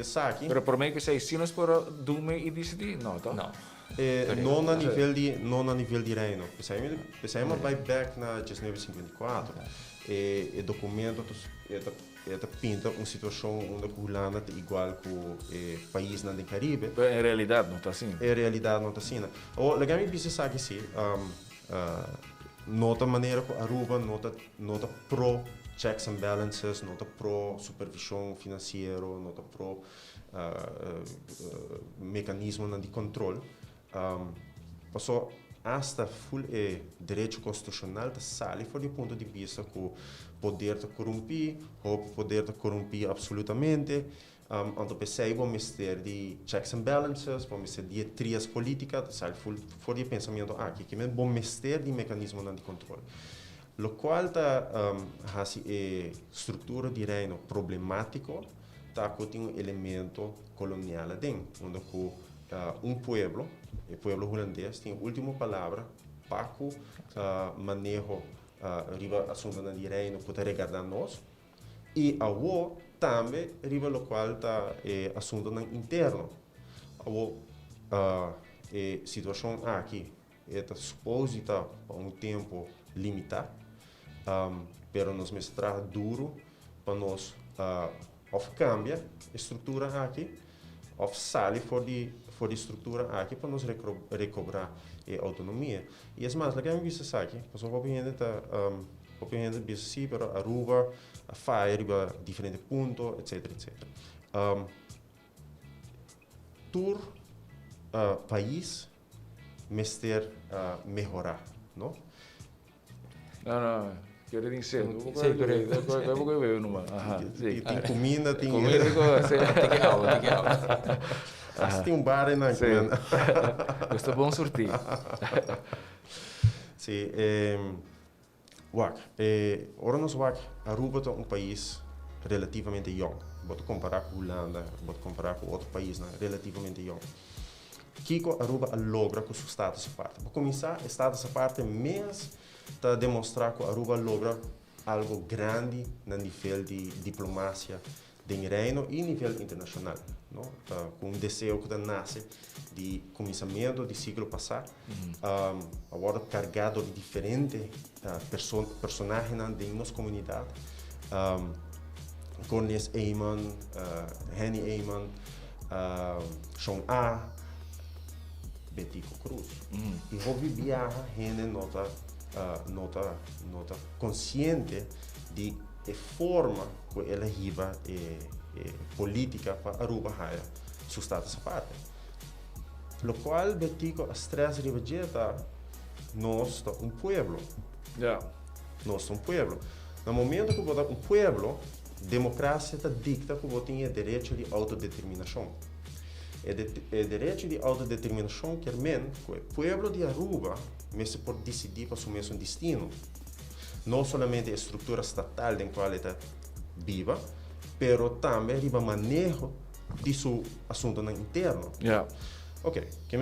essa aqui. Mas por mim que sei sinos para dormir e decidir, não, tá? Não. Non a nível de reino. Pensamos back na 1954 e documento pinta uma situação onde a Holanda é igual que o país do Caribe. Em realidade não está assim. Em realidade não está assim. O legal é que sabe sim, nota maneira que a Aruba nota pro checks and balances, nota pro supervisão financeira, nota pro mecanismo de controle. Passou hasta full direito constitucional da sala foi do ponto de vista que o poder te corromper, o poder te corromper absolutamente. Então pensei vamos mistério de checks and balances, vamos mistério de trias políticas, da sala foi de pensamento que é bom mistério de mecanismo de controle. Lo qual tá estrutura de reino problemático, tá com um elemento colonial dentro, onde pueblo, o pueblo holandês tem a última palavra para o manejo riba assunto de reino que está regardando nós e a o também riba o qual está assunto interno. A situação aqui está suposta para um tempo limitado, pero nos mostrar duro para nós cambiar a estrutura aqui. of sali voor die structuur aqui para nos recobrar a autonomia. E é mais, legal que isso aqui, mas eu vou ainda bisa pero Aruba, a fire, diferentes pontos, etc, etc. Tur país mester melhorar, não? Não, quero dizer, Sim, correto. eu vou ver numa. Tem comida, tem Tem que aula. tem bar na Gosto bom sortir. Sim, ora nós Aruba é país relativamente jong. Pode comparar com Holanda, pode comparar com outro país, relativamente jong. Kiko Aruba logra com seu status aparte. Para começar, o status aparte mesmo está demonstrar que Aruba logra algo grande no nível de diplomacia do reino e nível internacional, não? Com um desejo que nasce de começamento do século passado, agora carregado de diferentes personagens da nossa comunidade, Cornelius Eyman, Henny Eyman, Sean A, Betico Cruz. E houve viaja gente nota consciente de forma que ela riba política para Aruba haya su status aparte. Lo qual Betico as três riba jeta nós um pueblo. Nós um pueblo. No momento que você um pueblo, democracia dicta que você tem direito de autodeterminação. O direito de autodeterminação quer dizer que o povo de Aruba mesmo pode decidir para o seu destino. Não somente a estrutura estatal em qual ele vive, mas também o manejo de seu assunto interno. Ok, que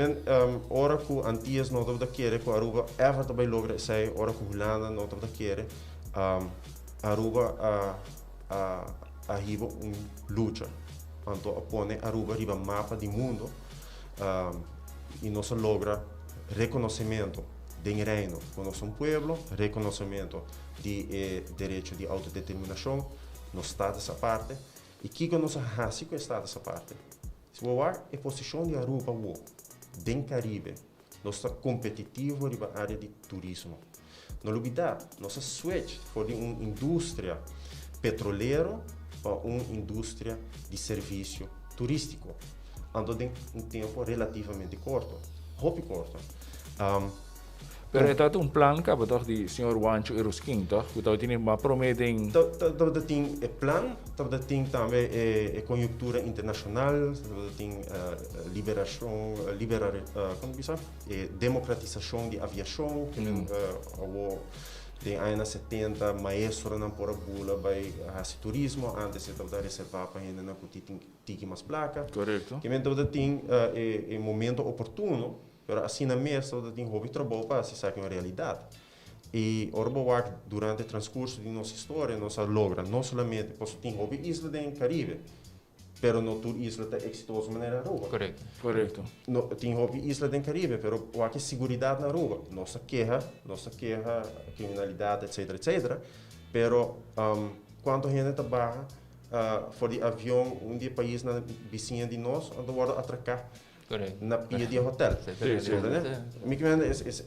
ora que antes não estava querer que Aruba ever também logra sair, ora que Holanda não estava querer, Aruba arriba luta. Então, põe Aruba riba mapa do mundo e nós logra reconhecimento do reino como nosso povo, reconhecimento de direito de autodeterminação, nos estados à parte, e que nós fazemos com estados à parte. Se você olhar a posição de Aruba no Caribe, nós estamos competitivos na área de turismo. Não olvidar, nossa switch foi de uma indústria petroleira para uma indústria de serviço turístico, andando em um tempo relativamente curto, curto. Pero ito um plan ka ba di Sr. Juancho Erusking to? Kung tini maprometing tem plan, tem também a conjuntura internacional, tem democratização de aviação, tem anos 70 maestro na pora bula vai fazer turismo, antes estava reservar para ainda na que mais placa. Correto. Que então tem momento oportuno. Pero assim na mesa, tem hobby trabalho para se sair uma realidade. E durante o transcurso de nossa história, nós logra não somente posso ter hobby isla do Caribe, pero não toda isla está exitosa de maneira Aruba. Correto. No, tem hobby isla do Caribe, pero o que segurança na Aruba, nossa queja, criminalidade, etc, etc. Pero quando a gente trabalha for de avião, dia país na vizinha de nós, onde atracar. Na pia de hotel.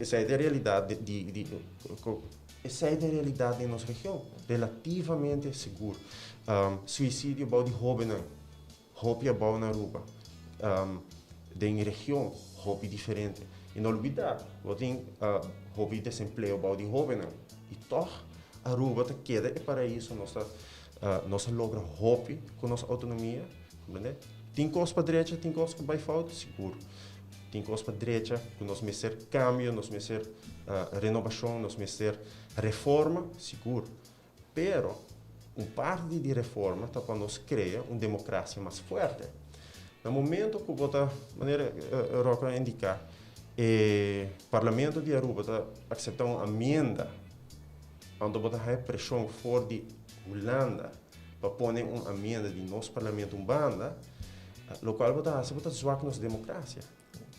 Essa é a realidade essa é a realidade em nossa região, relativamente seguro. Suicídio bom de jovem, hobby bom na Aruba. Em região, hobby diferente. E não olvidar, tem hobby de desemprego bom de jovem. E toch, Aruba queda é paraíso, nossa logra hobby com nossa autonomia, compreende? Tem coisas para a direita, tem coisas que vai falta, seguro. Tem coisas para a direita, que nós merecer cambio, nós merecer renovação, nós merecer reforma, seguro. Pero, parte de reforma está para nós criar uma democracia mais forte. No momento que você, maneira Roca indicar, o Parlamento de Aruba está aceitar uma emenda, onde você tem pressão fora de Holanda, para pôr uma emenda de nosso Parlamento umbanda, lo qual você zoar com nossa democracia,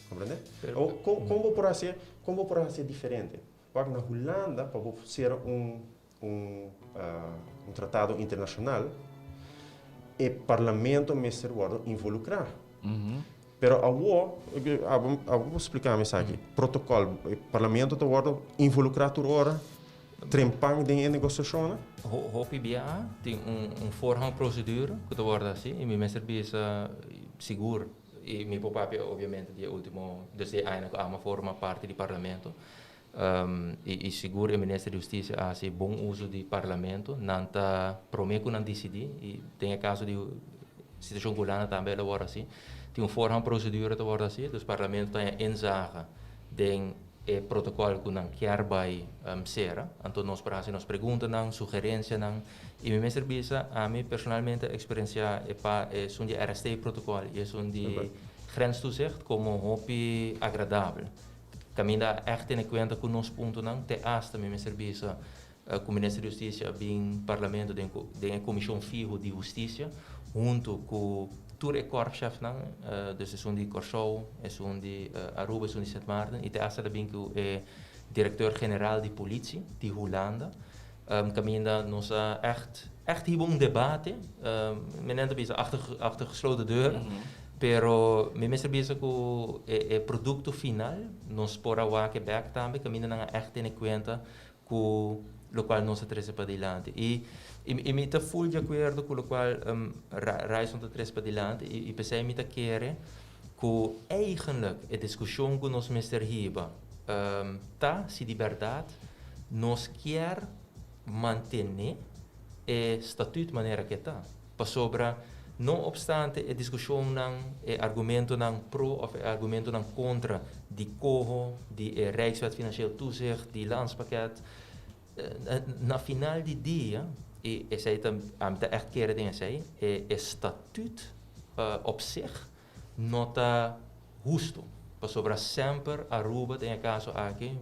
compreende? Ou como por ser diferente? Porque na Holanda para ser um tratado internacional, o Parlamento mesmo involucrar. Pero vou explicar isso aqui. Protocolo, o parlamento está involucrado agora, trempang em negociação, né? O PBA tem voorrangprocedure que está agora assim, e me serviço seguro. E meu papai, obviamente, de último, desde ainda que forma parte do parlamento. E seguro o ministro da Justiça a bom uso do parlamento, não está prometo não decidir, e tem o caso de situação gulana também agora assim. Tem voorrangprocedure te worden assim, dus parlamento tem inzage den protocolo que não quer vai ser, então nós perguntas não, sugerências não, e me serviço a mim personalmente experiência é um de RST protocolo, é um de grenstoezicht como hobby agradável. Caminha echt in conta com nos pontos não, te hasta me serviço com o ministro da Justiça, bem parlamento, den comissão fijo de justiça, junto com Tour e korpschef não, dus is die Corsou, is die Aruba, is die Sint Maarten. E te assa da bem que o diretor-geral de politie, de Holanda, caminha nos echt hier debate, men bisa achter gesloten deuren, pero me mestre bisa que o produto final nos pora wake back também, caminha na echt in conta com o qual nós treze para adiante. E me está full de acordo com o qual reis om te três para adiante. E pensei me está querer que eigenlijk a discussão que nós mestre hiba se de verdade nós quer manter o estatuto maneira que está. Para sobre não obstante a discussão não argumento não pro of argumento não contra de corro de Rijkswet financieel toezicht, de landspakket. Na final do dia e zij te echt keren dingen zei, statuut op zich nota justo. Para sobre sempre Aruba tem a caso aqui,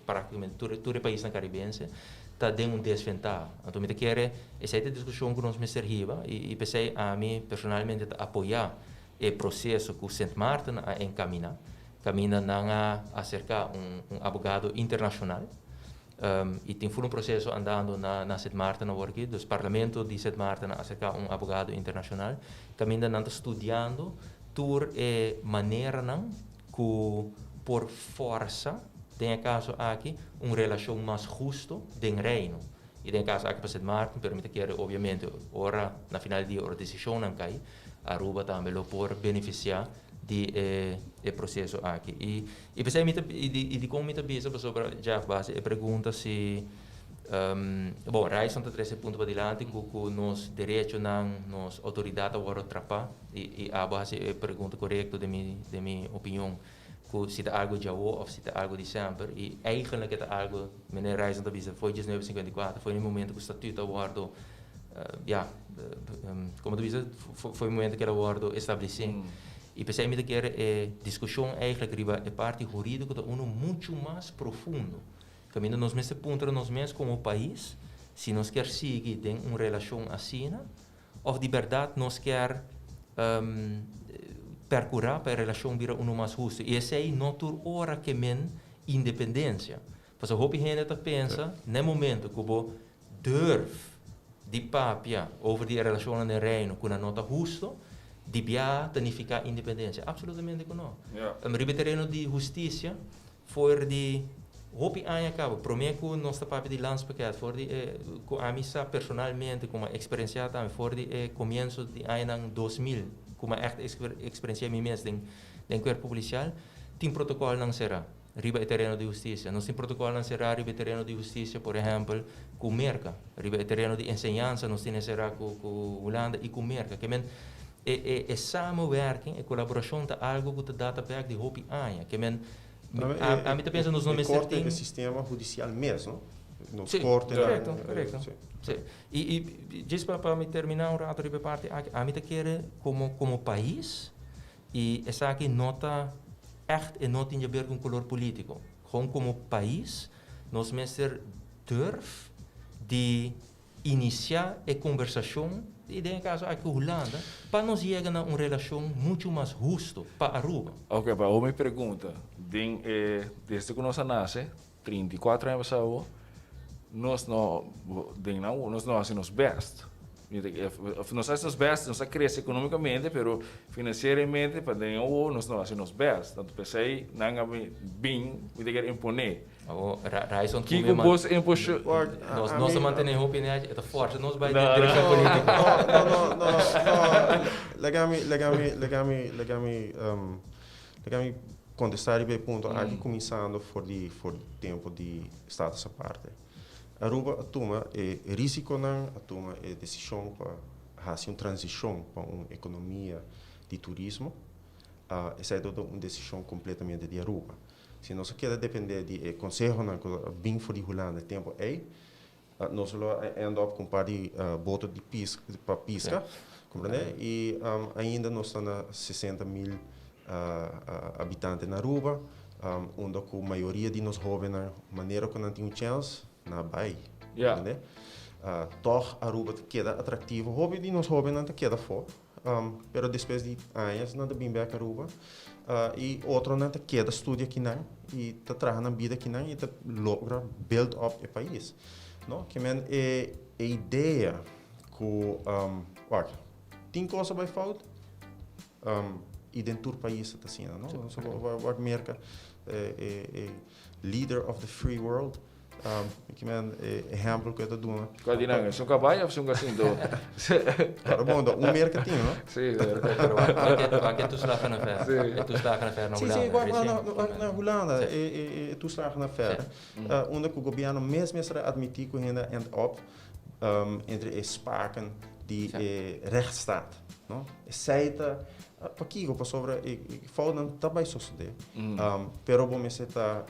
praticamente todo o país na Caribense, está dando desvantagem. Então me quer essa discussão que nós me servia e pensei a mim personalmente apoiar o processo que o Sint Maarten a encaminhar, caminha a acercar advogado internacional. E tem um processo andando na Sint Maarten aqui, do parlamento de Sint Maarten acerca advogado internacional, também está estudando por maneira não que por força tem caso aqui relação mais justo do reino. E tem caso aqui para Sint Maarten permite que obviamente ora na final dia a decisão não cai, Aruba também por beneficiar de processo aqui. E pensei de como me bisa sobre já base pergunta se bom, reis são três pontos para adiante com nos direitos não nos autoridades agora trapar e a base pergunta correta de minha opinião que se está algo de ou se está algo de sempre e eigenlijk é algo meneer reis não bisa foi 1954 foi no momento que o estatuto aguardo como tu bisa foi o momento que ele aguardo estabelecido. E pensei que era discussão eigenlijk riba a parte jurídica de muito mais profundo. Caminho nós mesmos pontos nós mesmos como país, se nós quer seguir em uma relação assim, ou de verdade nós quer percorrer para a relação vir mais justa. E essa é não tur hora que men independência. Porque o hopi gente pensa, no momento que você durf de papia over die relação no reino com a nota justa, de biar tanificar independência. Absolutamente que não. O terreno de justiça foi de hopi anya cabo, prometo nosso papel de landspakket, foi de com a missa personalmente, como experiência também, foi de começo de ano 2000, como echt experiência minha mesmo, em corpo policial, tem protocolo não será. Riba terreno de justiça. Nós temos protocolo não será riba terreno de justiça, por exemplo, com merca. Riba terreno de ensinança, nós temos será com Holanda e com merca. Que é samenwerking, colaboração é algo que te dá back de hopi anya. Que a mim pensa nos nomes certinhos. É o sistema judicial mesmo, nos cortes. Correto. E just para me terminar rato de parte, a mim quer como país e essa aqui nota echt en not in je berg een color politico. Gewoon como país, nós mesmo durf de iniciar a conversação e em caso aqui Holanda, para nós chegar a uma relação muito mais justa para Aruba. Ok, para uma pergunta, desde que nós nasce, 34 anos passado, nós não fazemos best Nós somos best, nós crescemos economicamente, mas financeiramente, para ganhar nós não somos best. Tanto pensei, não é bem, we tem que imponer. Raison que você impuxou? Nós mantemos a opinião, é forte, nós vai ter direção política. Legami contestar bem ponto aqui começando for tempo de estar essa parte. Aruba toma risco não, toma decisão para fazer uma transição para uma economia de turismo. Essa é toda uma decisão completamente de Aruba. Se nós quer depender de conselho não bem for de Holanda tempo nós end up com par de boto de pesca para pesca, compreende? E ainda nós estamos a 60.000 habitantes na Aruba, onde a maioria de nós jovens na maneira que não tem chance na Bahia, compreende? Toch Aruba queda atrativo, hobby de nós jovens não queda fora, pero depois de anos não bem back Aruba. E outro não queda estuda aqui não e tá trabalhando na vida aqui não e tá logra build up o país, não? Que men é a ideia que tem coisa vai falta e dentro do país está assim, não? So what America leader of the free world. Que men exemplo que eu estou dando. Qual é dinâmica? São cabalhos ou são gacindo? Claro, bom, o mercado tem, não? Sim. Waar tu slagen na ver? Tu slagen na ver na Holanda. Sim, na Holanda, tu slagen na ver. Onde o governo mesmo admitir que ainda end up entre as spaken die rechtsstaat, não? Aceita para aqui para sobre falta também suceder. Pero bom me está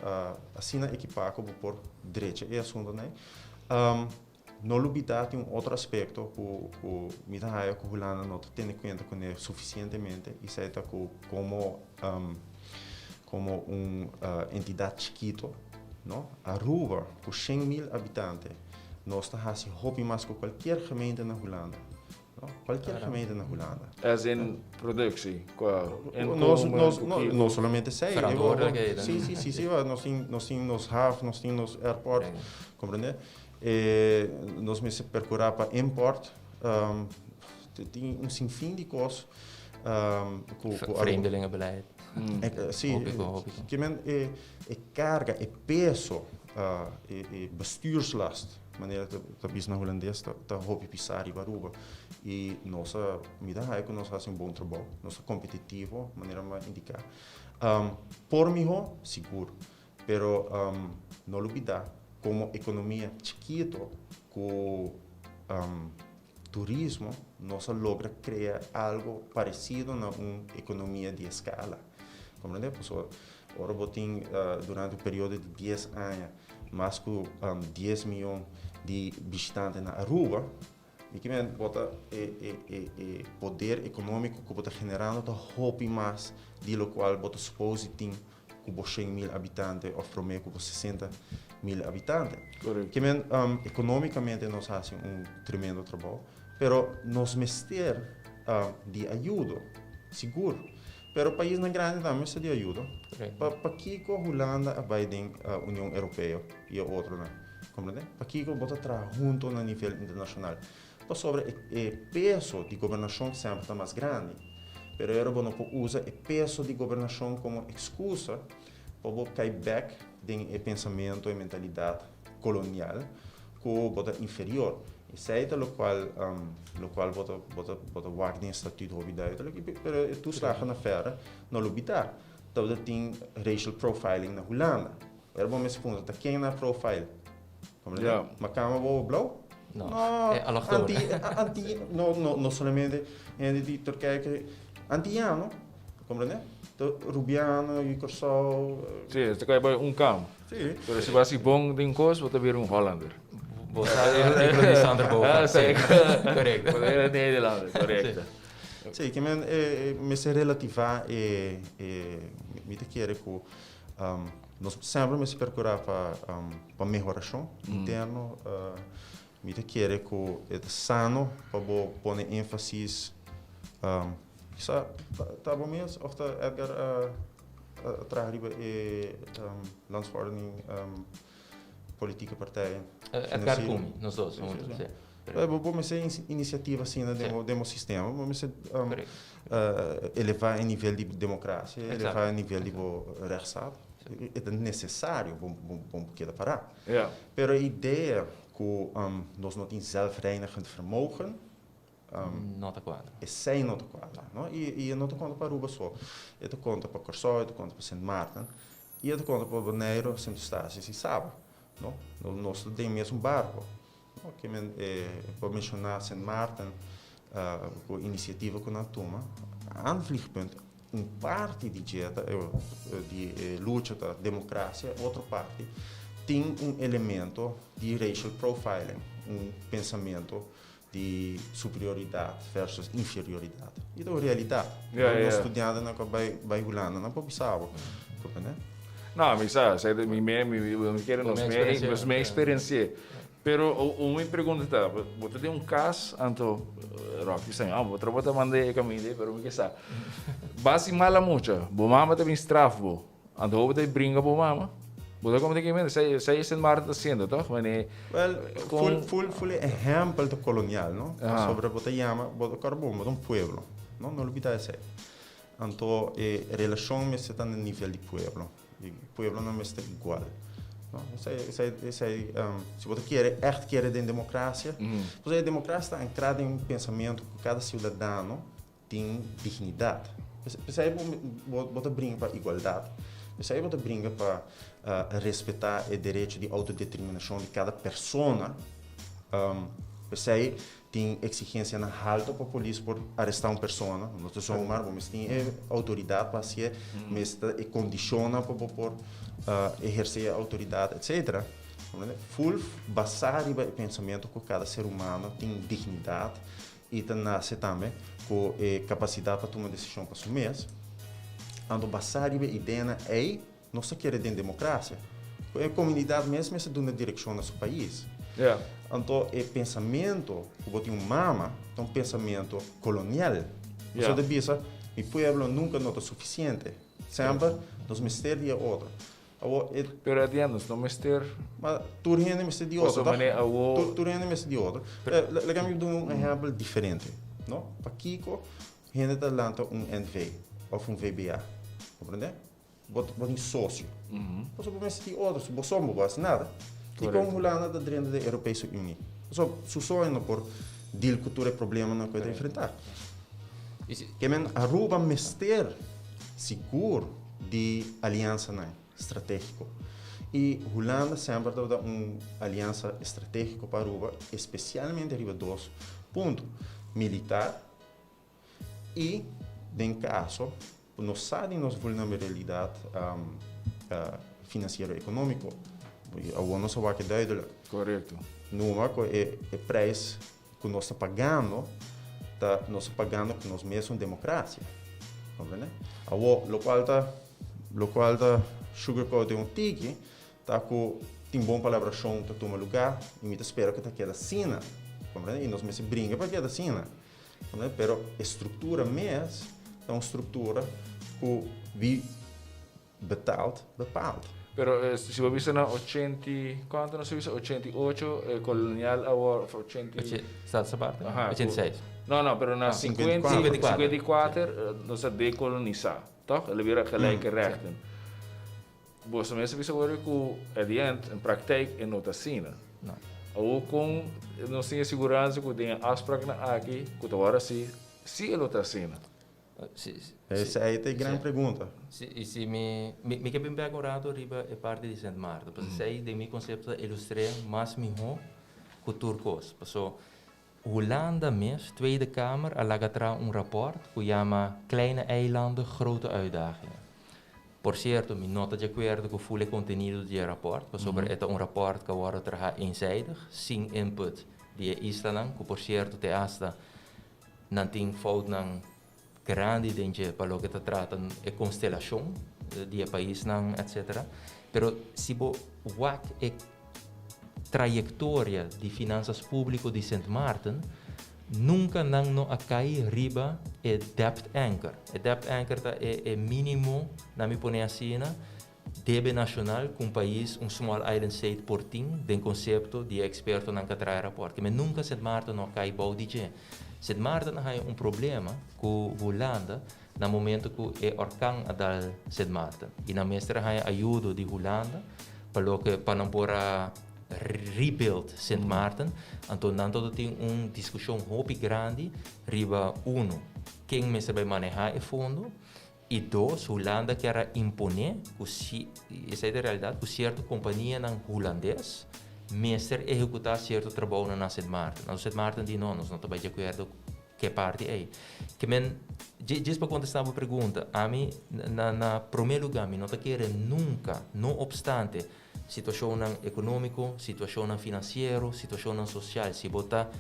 assim equipado por direito é assunto, né? Não olvidar tem outro aspecto que me dá a que o Holanda não tem em conta que é suficientemente e aceita como entidade chiquito, não? Aruba com 100.000 habitantes nós está fazendo hobby mais que qualquer gemeente na Holanda. Qualquer gemeente na Holanda. As in productie? Não somente sei. Sim. Nós temos havens, nós temos airport, compreende? Nós me percurar para import, tem sinfim de coisas. Vreemdelingenbeleid. Sim, que men carga, peso, bestuurslast. Maneira que na holandês está hobby pisar e baruba e nossa mida é que nós fazemos bom trabalho, nossa competitivo, maneira mais indicar. Por mim seguro, pero não olvidar como economia chiquito com turismo nós logra criar algo parecido na uma economia de escala, compreende? Ora botem durante o período de 10 anos mais que 10 milhões de visitantes na Aruba e que bota poder econômico que bota generando tá hobby mais de lo qual bota supose tem que 100.000 habitantes ou promete que 60.000 habitantes. Que economicamente nós fazemos tremendo trabalho, pero nós mester de ajuda seguro. Pero o país não grande também precisa de ajuda. Para que a Holanda vai a União Europeia e a outra, né? Compreende? Para que bota trabalhar junto no nível internacional. Para sobre o peso de governação sempre está mais grande. Pero eu não usa o peso de governação como excusa para cair back em pensamento e mentalidade colonial que bota inferior. Isso é o qual bota Wagner estatuto obidade. Pero tu slagen na ferra não lubitar. Então tem racial profiling na Holanda. Era bom me responder, tá quem na profile? Compreende? Mas cama boa blow? Não. É allochtone. Não somente de Turquia que antiano, compreende? Rubiano e Corsol. Sim, você quer um campo. Sim. Pero se você bom de coisa, você vira Hollander. Você é Sander Boven. Sim, correto. Você é Nederlander, correto. Sim, que me se relativar me te quer que nós sempre me se procurar para melhoração interno, me te quer que é sano para pôr ênfase tá bom mesmo of Edgar trabalha landsverhouding politieke partijen. Edgar Kumi, nós dois. Vamos ter iniciativa assim no sistema, vamos elevar o nível de democracia, elevar o nível de rechtsstaat. É necessário, vamos querer parar. Mas a ideia que nós não temos zelfreinigend vermogen, nota quadra. É sem nota quadra. Não? E nota quadra para Aruba só. É conta para Corsó, é conta para Sint Maarten, e é conta para Bonaire, Sint Eustáquio e Saba. Nós temos mesmo barco. Para mencionar Sint Maarten, a iniciativa que nós tomamos, aan vliegpunt, parte de dieta, de luta da democracia, outra parte, tem elemento de racial profiling, pensamento de superioridade versus inferioridade. E da realidade. Nós estudamos na Baigulana, na Pobisabo. Não, mas sabe, me quero nos minha experiência. Pero uma pergunta tá, você tem caso anto Rocky sem, vou trabalhar mandei caminho, pero me que sabe. Basi mala muito, bo mama também straff bo. Anto você brinca bo mama. Você como tem que ver, sei Sint Maarten fazendo, tá? Full exemplo do colonial, não? Sobre você chama, você carbono, pueblo, não olvida isso. Então, a relação está no nível de pueblo. E pueblo não está igual. Se você quer democracia, a democracia está ancrada em pensamento que cada cidadão tem dignidade. Você brinca para igualdade. Você brinca para respeitar o direito de autodeterminação de cada pessoa. Você tem exigência na alta para a polícia por arrestar uma pessoa. Nós somos mas tem autoridade para ser, mas condiciona para exercer a autoridade, etc. Full baseado no pensamento que cada ser humano tem dignidade e nasce também com capacidade para tomar decisão para si mesmo. Ando baseado na ideia nós queremos democracia. A comunidade mesmo está dando direção no seu país. Então, o pensamento que você tem mama é um pensamento colonial. Você deve dizer, meu povo nunca não é suficiente. Sempre, nós mistérios de outro. Pero adiante, não mister. Mas tu rende mister de outro. Tu rende mister de outro. Legal, eu dou um exemplo diferente. Não? Para Kiko, rende da lanta NV ou VBA. Compreende? Você é sócio. Você pode mister de outro, se você não faz nada. E como Holanda da dentro da Europeia Unie. Só é por deal cultura problema não pode enfrentar. Que Aruba mister seguro de aliança não estratégico. E Holanda sempre dá uma aliança estratégica para Aruba, especialmente arriba dois pontos: militar e, em caso, nós sabemos vulnerabilidade financeira e econômica. A ONU só vai que duidelijk. Correto. Numa é o preço que nós estamos pagando, nós estamos pagando que nós mesmos democracia. Compreende? Lo qual está sugarcoat um tique, tá com tem bom palavra chão para tomar lugar, e me espera que tá queda sina, compreende? E nós mesmo brinca para queda sina, compreende? Pero a estrutura mesmo é uma estrutura que vi bepaald. Pero se você na 80, quanto não se vê 88 colonial award 80 Está essa parte? 86. Não, pero na 54 nós é decolonizar, tá? Ele vira gelijke rechten. Você mesmo vê agora que adiante em prática é não tá assim, não? Ou com não tem segurança que tem afspraak na aqui, que agora se ele tá assim. Essa aí é a grande pergunta. Se me que bem agorado riba é parte de Sint Maarten, porque sei de meu conceito ilustrar mais melhor que turcos. Porque Holanda mesmo, Tweede Kamer, alaga rapport que chama Kleine Eilanden, Grote Uitdagingen. Por certo, me nota de acordo com o full conteúdo do rapport, porque é rapport que agora traga eenzijdig, sem input de Island, que por certo te hasta não tem fout não grande dentro para o que se trata de constelação de país, etc. Pero se você olha a trajetória de finanças públicas de Sint Maarten, nunca não cai riba é debt anchor. O debt anchor é mínimo, na minha opinião, DB nacional com um país, small island state portim, den conceito de experto não catrai rapport. Que nunca Sint Maarten não cai bom DJ. Sint Maarten tem problema com a Holanda no momento que é orkan adal Sint Maarten. E na mestra tem ajuda de Holanda para não pôr rebuild Sint Maarten. Então, não todo tem discussão muito grande riba quem mestre vai manejar o fundo. E dois, Holanda quer imponer, essa é a realidade, que certa companhia holandês mestre executar certo trabalho na Sint Maarten. Na Sint Maarten diz não, nós não estamos de acordo que parte é. Que diz para contestar a pergunta, a mim, na primeiro lugar, não quero nunca, não obstante, situação econômica, situação financeira, situação social, se botar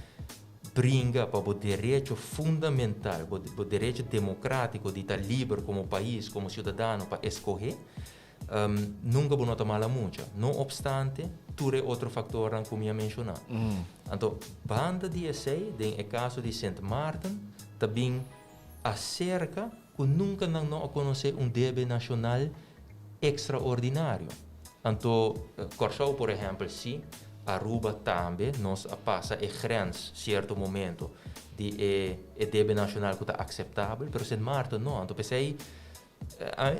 brinca para o direito fundamental, o direito democrático de estar livre como país, como cidadão, para escolher, nunca vou notar mal muito. Não obstante, tudo é outro fator como eu mencionei. Então, banda de essay, no caso de Sint Maarten, também acerca que nunca não conhecer DB nacional extraordinário. Então, Corsou, por exemplo, sim, Aruba também nos passa a grens certo momento de DB nacional que está aceitável, mas Sint Maarten não. Então pensei,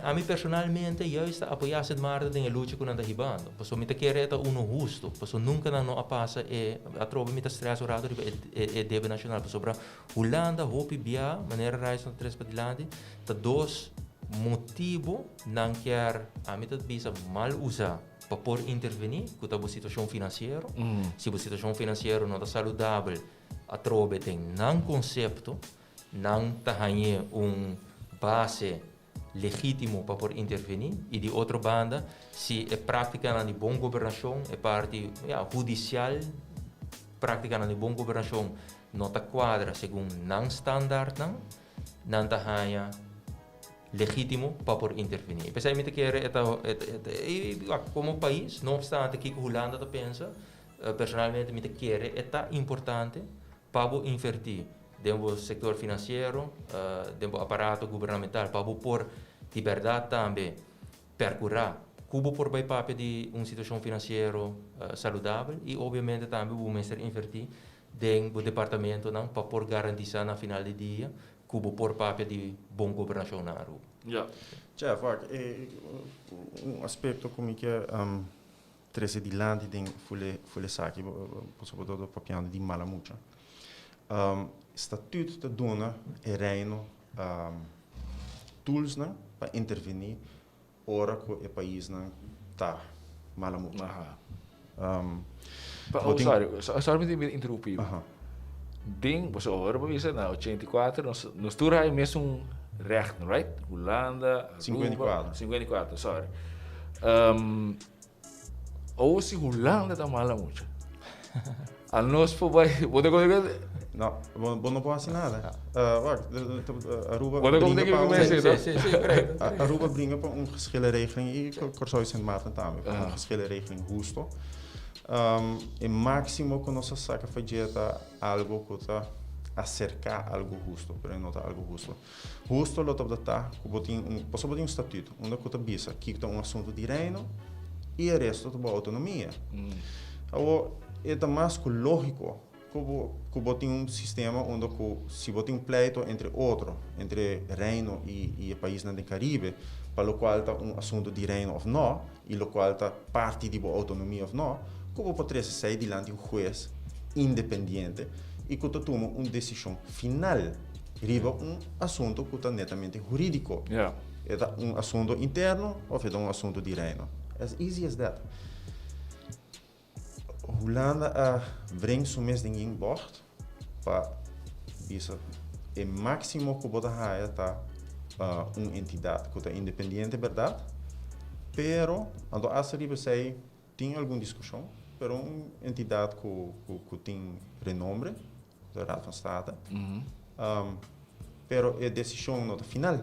a mim personalmente eu estou apoiando Sint Maarten na luta contra o ribando. Porque eu quero justo, porque nunca não passa a tropa me stress orado e DB nacional. Sobre Holanda, hopi bia, maneira reis no três padilante, tá dois motivos não quer a mim bisa mal usar para por intervenir com a situação financeira. Se a situação financeira não está saudável, a tropa tem não conceito, não tem base legítimo para por intervenir. E de outra banda, se é prática de boa governação, é parte judicial, prática de boa governação não está quadra segundo não standard, não está legítimo para por intervenir. Especialmente que como país, não obstante que a Holanda pensa, personalmente me quer é importante para invertir dentro do setor financeiro, dentro do aparato governamental, para por de verdade também percorrer como por papel de uma situação financeira saudável e obviamente também o mestre invertir dentro do departamento não para por garantir na final do dia como por papel de boa governação na rua. Jeff, aspecto como que treze di landi den fule saki, possiamo papiando di malamucha. Statuto da dona e reino tools para intervenir ora que o país não tá malamucha. Sorry me interromper. Ding, você agora para ver na 84 nós turamos mesmo recht, right? Holanda, 54, sorry. Ou se Holanda está mal muito. A nós foi pode comer. Não, não pode assim nada. Aruba Aruba brinca para geschillen regeling e Corsou Sint Maarten também, para geschillen regeling justo. E máximo que nós saca fazeta algo que está acercar algo justo, pero não está algo justo. Justo lo top data, posso botar estatuto, onde que está bisa, que é assunto de reino e o resto é autonomia. Agora é mais lógico que botar sistema onde se botar pleito entre outro, entre reino e o país do Caribe, para o qual está assunto de reino ou não, e o qual está parte de autonomia ou não, que poderia ser diante juez independente e que toma uma decisão final riba assunto que está netamente jurídico. É assunto interno ou é assunto de reino. As easy as that. Holanda brengt zo mes dingen bocht para isso é máximo que pode haver uma entidade que é independente, verdade? Pero ando a riba sei tem alguma discussão, pero uma entidade que tem renome da Raad van State. Pero a decisão não final,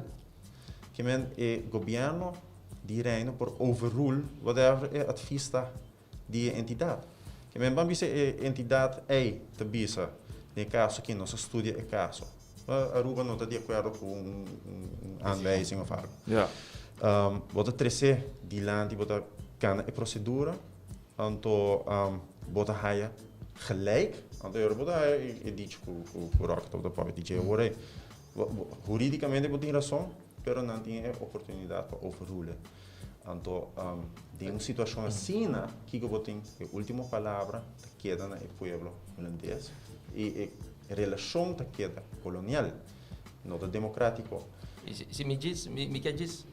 que é governo de reino por overrule whatever é advies de entidade. Que vamos dizer a entidade é tabisa, no caso que nós estudia o caso. Aruba não está de acordo com uma anwijzing of algo. Bota trece dilante, bota kan e procedura, anto bota haya gelijk, anto eu bota haya e diz que o rock todo para DJ agora juridicamente bota razão, pero não tem oportunidade para overruler. Então, de uma situação assim, que eu botem a última palavra que queda no povo holandês e a relação que queda colonial, não democrático. Se me quer dizer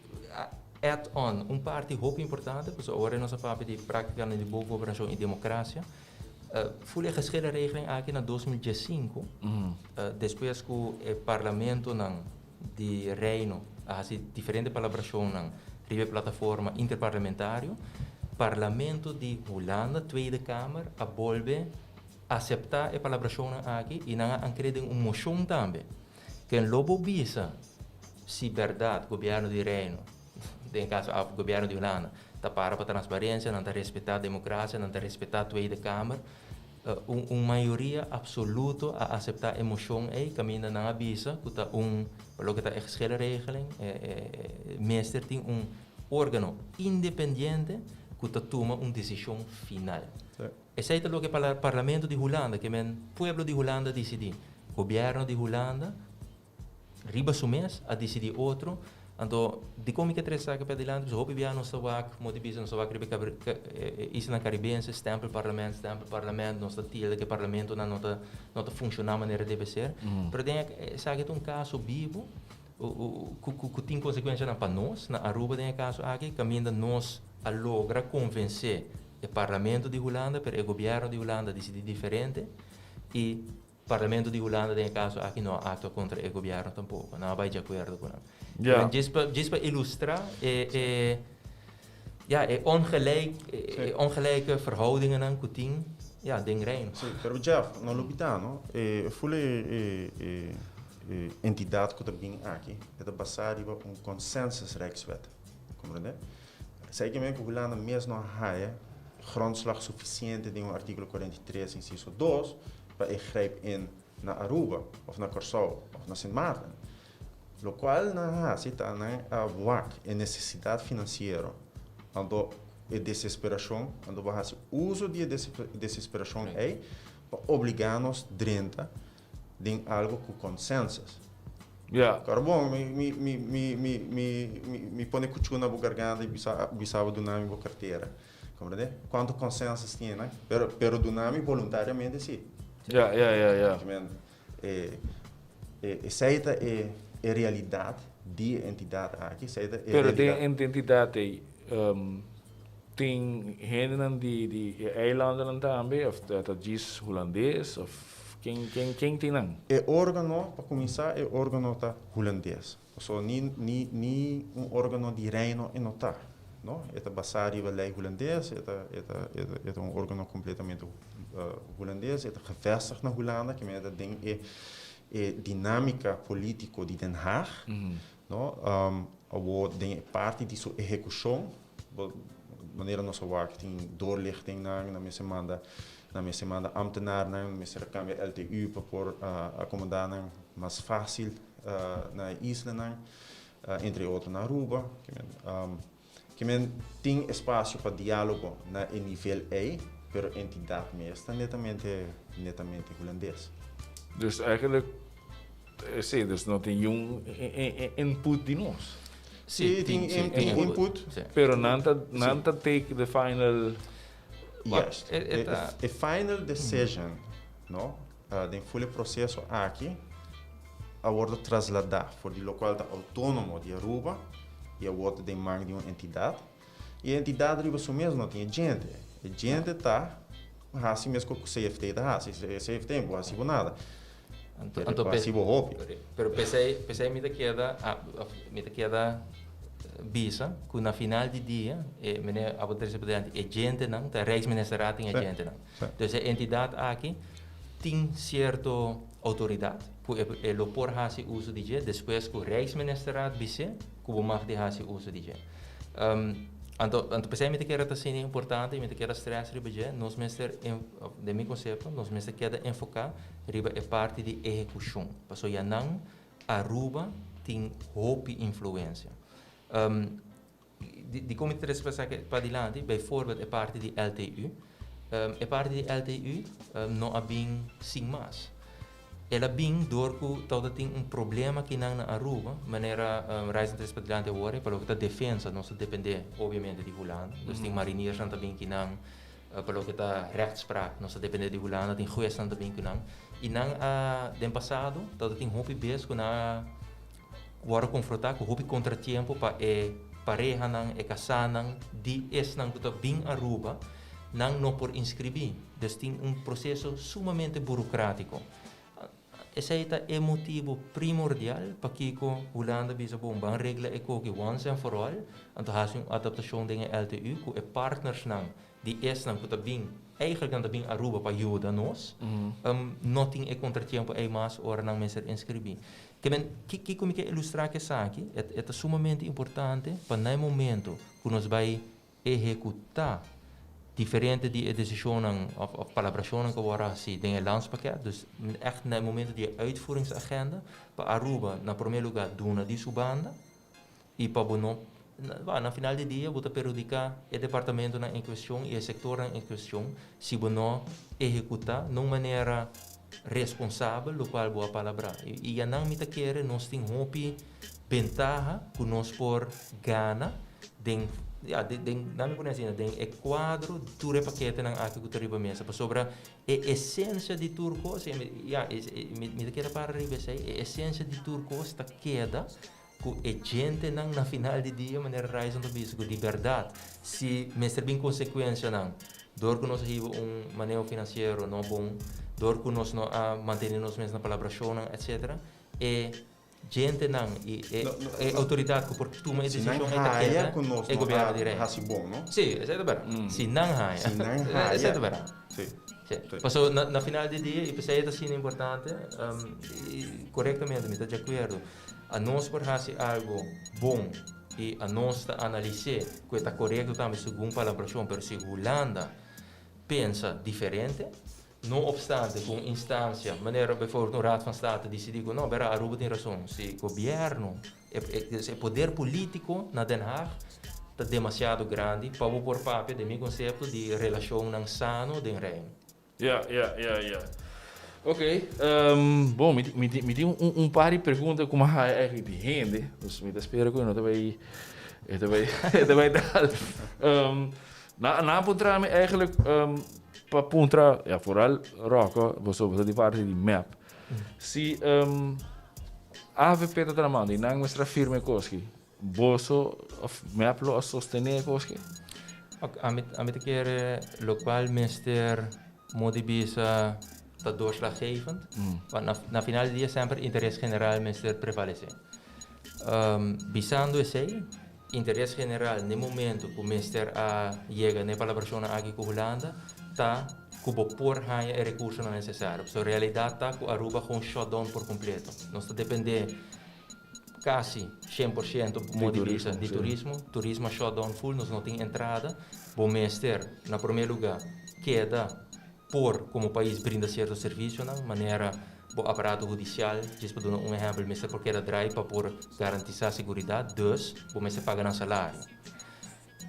add-on, parte muito importante, porque agora nós falamos de prática de boa governação e democracia. Foi a regeling aqui em 2015, depois que o parlamento de Reino, diferente colaboração a plataforma interparlamentário, Parlamento de Holanda, Tweede Kamer, a volve aceitar a colaboração aqui e não acreditam uma moção também. Que em lobo visa, se verdade, o governo de Reino, em caso do governo de Holanda, está para a transparência, não está respeitar a democracia, não está respeitar a Tweede Kamer, uma maioria absoluta a aceitar a moção e caminha na avisa que está pelo que está a regeling, meester tem órgão independente que toma uma decisão final. Esse é o que o Parlamento de Holanda, que o povo de Holanda decide, o governo de Holanda, riba su mês, a decidir outro. Então, de como que três saca para adiante, se houve viajar no Savak, motivista no Savak, isso na Caribense, stempel parlamento, não está tilde que o parlamento não está funcionando da maneira que deve ser. Mas tem um caso vivo, que tem consequência para nós, na Aruba tem um caso aqui, caminha nós a lograr convencer o parlamento de Holanda, para o governo de Holanda decidir diferente, e o parlamento de Holanda tem um caso aqui não atua contra o governo tampouco, não vai de acordo com ele. Ja. Just para illustrar, ongelijke verhoudingen que tem, den Reino. Sim, pero Jeff, no Lubitano, entidade que também aqui, é basada em consensus rechtswet, compreende? Sei que mesmo que o Holanda mesmo não há grondslag suficiente de artigo 43, inciso 2, para ingrijpen na Aruba, of na Curaçao, of na Sint Maarten. Lo qual na cita na a necessidade financeira, ando e desesperação, ando bahas uso de desesperação é para obrigar-nos dentro de algo com consensus. Ja. Carbon, me põe cuchu na garganta e bisava do nome da carteira. Compreende? Quanto consensus tem, né? Pero do nome voluntariamente sim. Ja. Essa é a realidade de entidade aqui. Pero de identidade tem gente de eilanden também, of dat diz holandês, of quem tem não? O órgão, para começar, é órgão holandês. Nem órgão de reino e não está. É basado na lei holandesa, é órgão completamente holandês, é gevestigd na Holanda, que é dinâmica política de Den Haag, tem parte de sua execução, maneira nossa work tem doorlichting na minha semana ambtenaar na minha câmara LTU para acomodar mais fácil na isla entre outros na Aruba, que tem espaço para diálogo na nível A, pero entidade mesmo netamente holandês. Dus eigenlijk, dus não tem input de nós. Sim, tem input. Pero nanta take the final. Yes. A final decision, de full processo aqui, a wordt trasladar voor die lokaal autônomo de Aruba e a wordt de mão de uma entidade. E a entidade Aruba só mesmo não tem gente. A gente está assim mesmo com o CFT está assim, CFT não assim nada. Então pero pensei me queda visa que na final de dia meneer Abdelkader presidente é gente não, tá Rijksministeriaat tem gente não. Então a entidade aqui tem certa autoridade. Ele pode fazer uso de gente, depois que o Rijksministeriaat dice que o mag de fazer uso de gente. Então pensei me que era assim importante, me que era stress riba je, nós mestre de meu conceito, nós mestre queda enfocar riba é parte de execução. Passou já não Aruba tem hope influência. die kom ik te respecteren para dilante, bijvoorbeeld a parte di LTU. A parte di LTU não abing sing mas. Ela bing door que todo tem problema que não na Aruba, maneira reis de respectante agora, para que a defesa não se depende obviamente de Holanda. Dus tem mariniers aan também que não para que a rechtspraak não se depende de Holanda, tem juiz aan também que não. E não den passado, todo tem hopi bes que na agora confrontar com hopi contratempo para pareja não e casar não de não que tá bem Aruba. Não por inscrever. Dus tem processo sumamente burocrático. Esse é o motivo primordial para que a Holanda bisa bomba regra é que once and for all, então há uma adaptação de LTU com partners não de não que bem eigenlijk não bem Aruba para ajudar nós, não tem contratempo é mais hora não mesmo inscrever. Que como que ilustrar que isso aqui é sumamente importante para no momento que nós vai executar diferente die decisionen of palabrationen geworden assim tem o landspakket, dus echt no momento de uitvoeringsagenda para Aruba na primeiro lugar duna di subanda e para bono na final de dia bota periodicar o departamento em questão e o setor em questão se bono executar de maneira responsável o qual boa palavra e a não me querer nós tem hopi ventaja que nós por gana den nami conhece den é quadro ture paquete nang aqui que teriba mesa para sobre a essência de turcos me queda para riba sei a essência de turcos está queda com a gente nang na final de dia maneira raiz do bicho com liberdade se mestre bem consequência nang dor que nós riba manejo financeiro não bom dor que nós não manter nós mesmos na palabração etc gente não e autoridade que por toma decisão é o governo direto. Bom, não? Sim, é certo bara. Se não há, é certo bara. Sim. Passou na final do dia e pensei que é importante, corretamente, me está de acordo. A nós por fazer algo bom e a nós analisar que está correto também segundo a palabração, mas se Holanda pensa diferente. Não obstante, com instância, maneira, bijvoorbeeld, o Raad van State decidiu que não, a Aruba tem razão. Se o governo, o poder político na Den Haag está demasiado grande para o por papel de meu conceito de relação não sano de reino. Ok, bom, me tem par de perguntas como é de rende, me espero que eu não vai dar. Na pontra eigenlijk para puntra, vooral Rocco, bijvoorbeeld die parte die map. Si AVP dat ramando, nang mestra firme koski, boso of map lo sostener koski. A met keer lokaal meester modibisa dat doorslaggevend, want na final dia sempre interesse general meester prevalece. Bisando esse interesse general no momento que o meester chega na palabração aqui com Holanda tá cubo por ganhar e recursos não necessários. So, a realidade tá que Aruba com shutdown por completo. Nós está depender quase 100% de turismo. Turismo shutdown full, nós não tem entrada. Bom mestre, na primeiro lugar, queda por como o país brinda certo serviço, de maneira o aparato judicial, just para dar exemplo, mestre porque era drive para por garantir a segurança, dus, o mestre paga um salário.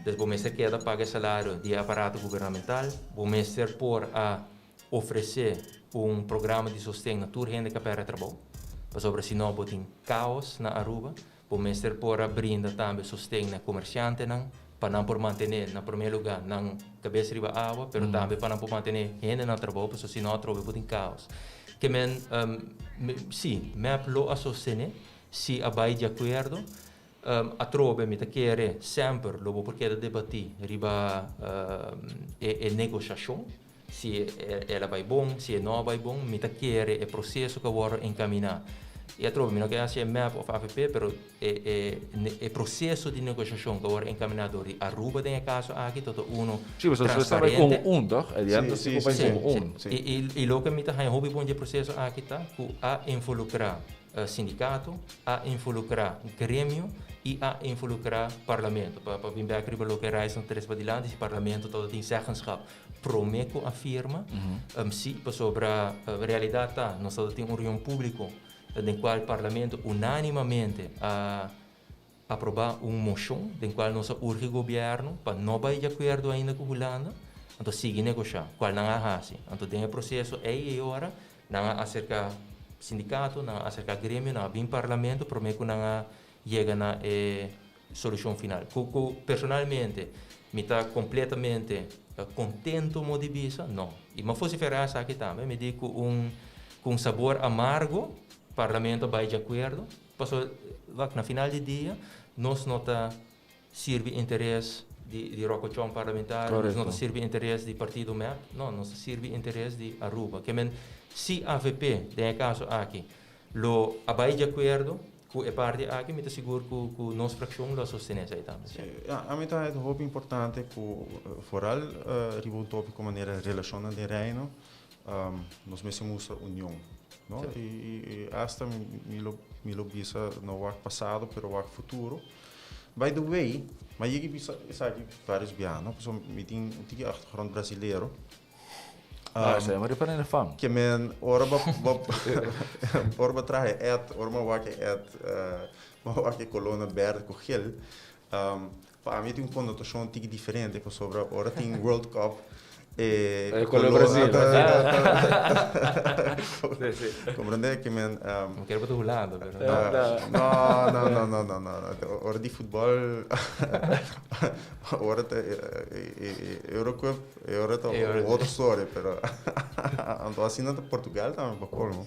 Dus o mestre queda paga salário de aparato governamental, o mestre por oferecer programa de sustento na tour renda que para trabalho. Sobre se não tem caos na Aruba, o mestre por brinda também sustento na comerciante para não por manter na primeiro lugar na cabeça riba água, pero também para não por manter renda na trabalho, porque se não trabalho tem caos. Que men sim, me apelo a sostener, se abai de acordo. A trobe mi querer sempre logo porque da debatir riba negociação se ela vai bom se não vai bom mi querer o processo que vou encaminhar e a trobe mi não quer ser map of AVP pero o processo de negociação que vou encaminhar do Aruba tem caso aqui todo uno transparente com toch adianta se com e logo mi tá hobby bom de processo aqui tá a involucrar sindicato a involucrar grêmio e a involucrar parlamento. Para vir back riba lo que reis não três padilante, esse parlamento todo tem zeggenschap. Promeco afirma, sim, sobre a realidade tá, nós só tem reunião público, no qual o parlamento unanimamente aprovar moção em qual nós urge o governo para não vai de acordo ainda com a Holanda, então sigue negociar, qual não é assim. Então tem o processo aí e agora, não acerca sindicato, não acerca grêmio, não vem parlamento, para mim que não chega na solução final. Personalmente, me está completamente contento com a visa, não. E mas fosse ferrar aqui também, me digo com sabor amargo, o parlamento vai de acordo, passou na final do dia, nós não serve interesse de rocochão parlamentar, nós não serve interesse de partido MEP, não, nós serve interesse de Aruba. Que se a AVP, tem caso aqui, lo vai de acordo, com a parte aqui, me está seguro que a nossa fração lo sostém aí também. A mim é muito importante que foral um tópico maneira relaciona de reino, nós mesmos união, não? E hasta me lo bisa no ano passado, pero no futuro. By the way, mas eu bisa aqui vários bianos, porque me tem achtergrond brasileiro. Saya mari para na fam. Que men orba traje orma wake coluna verde com gel. Para mim tem conotação tig diferente com sobre ora tem World Cup coluna Brasil. Compreende que men não quero botar Holanda, não. Ora de futebol ora Eurocup ora outra história, pero então assim na Portugal também para colmo.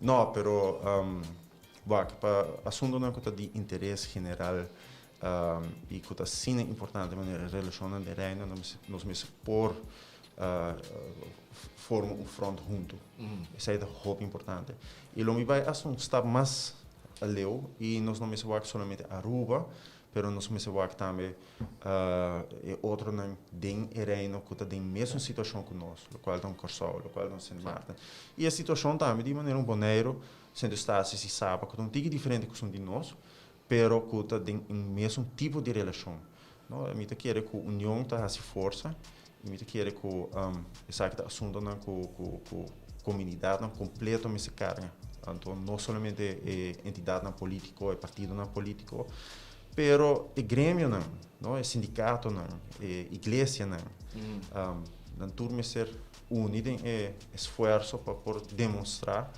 Não, pero para assunto não que de interesse general e que está sim importante maneira relaciona de reino nós mesmos por formam front junto. Isso é muito importante. E o meu vai está mais além e nós não mesmos somente Aruba, pero nós mesmos também outro não tem reino que está em mesma situação que nós, o qual é Corsol, o qual é Sint Maarten. E a situação também de maneira boneiro, sendo estásis e sabe que não tem diferente que são de nós, pero que está em mesmo tipo de relação. Não, a mim te quer que a união está se força. Me quer que essa assunto não com comunidade não completa me se carga. Então não somente entidade não político, é partido não político, pero é grêmio não, é sindicato não, é igreja não turma ser unido em esforço para por demonstrar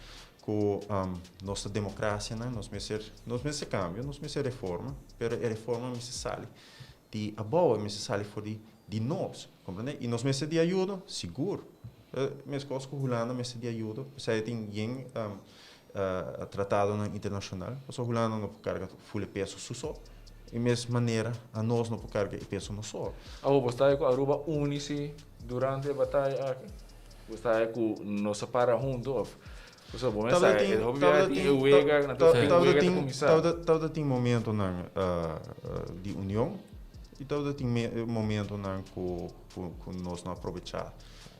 que nossa democracia não, nós me cambio, nós me reforma, pero a reforma me se sale de a boa, me se sale fora de nós, compreende? E nós meses de ajuda, seguro. Minhas coisas com Holanda, meses de ajuda, você tem tratado internacional, a Holanda não pode carregar full peso só, e mesma maneira a nós não pode carregar peso não só. A batalha com a Aruba une-se durante a batalha aqui. Batalha com nós para junto. Você bom mensagem, talvez tem momento de união. E talvez tem momento que nós não aproveitar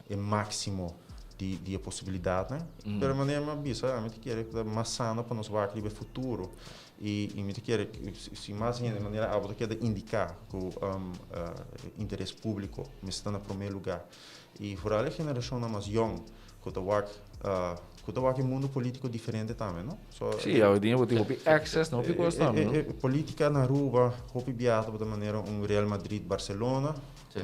o máximo de possibilidade, né? Pero maneira mais bisa, a gente quer que mais sano para nós vai no futuro e a gente quer se mais de maneira a quer indicar que o interesse público está no primeiro lugar e por a geração mais jovem que está o mundo político diferente também, não? Sim, eu digo que access não ficou também. Política na Aruba, hopi biato de maneira Real Madrid, Barcelona,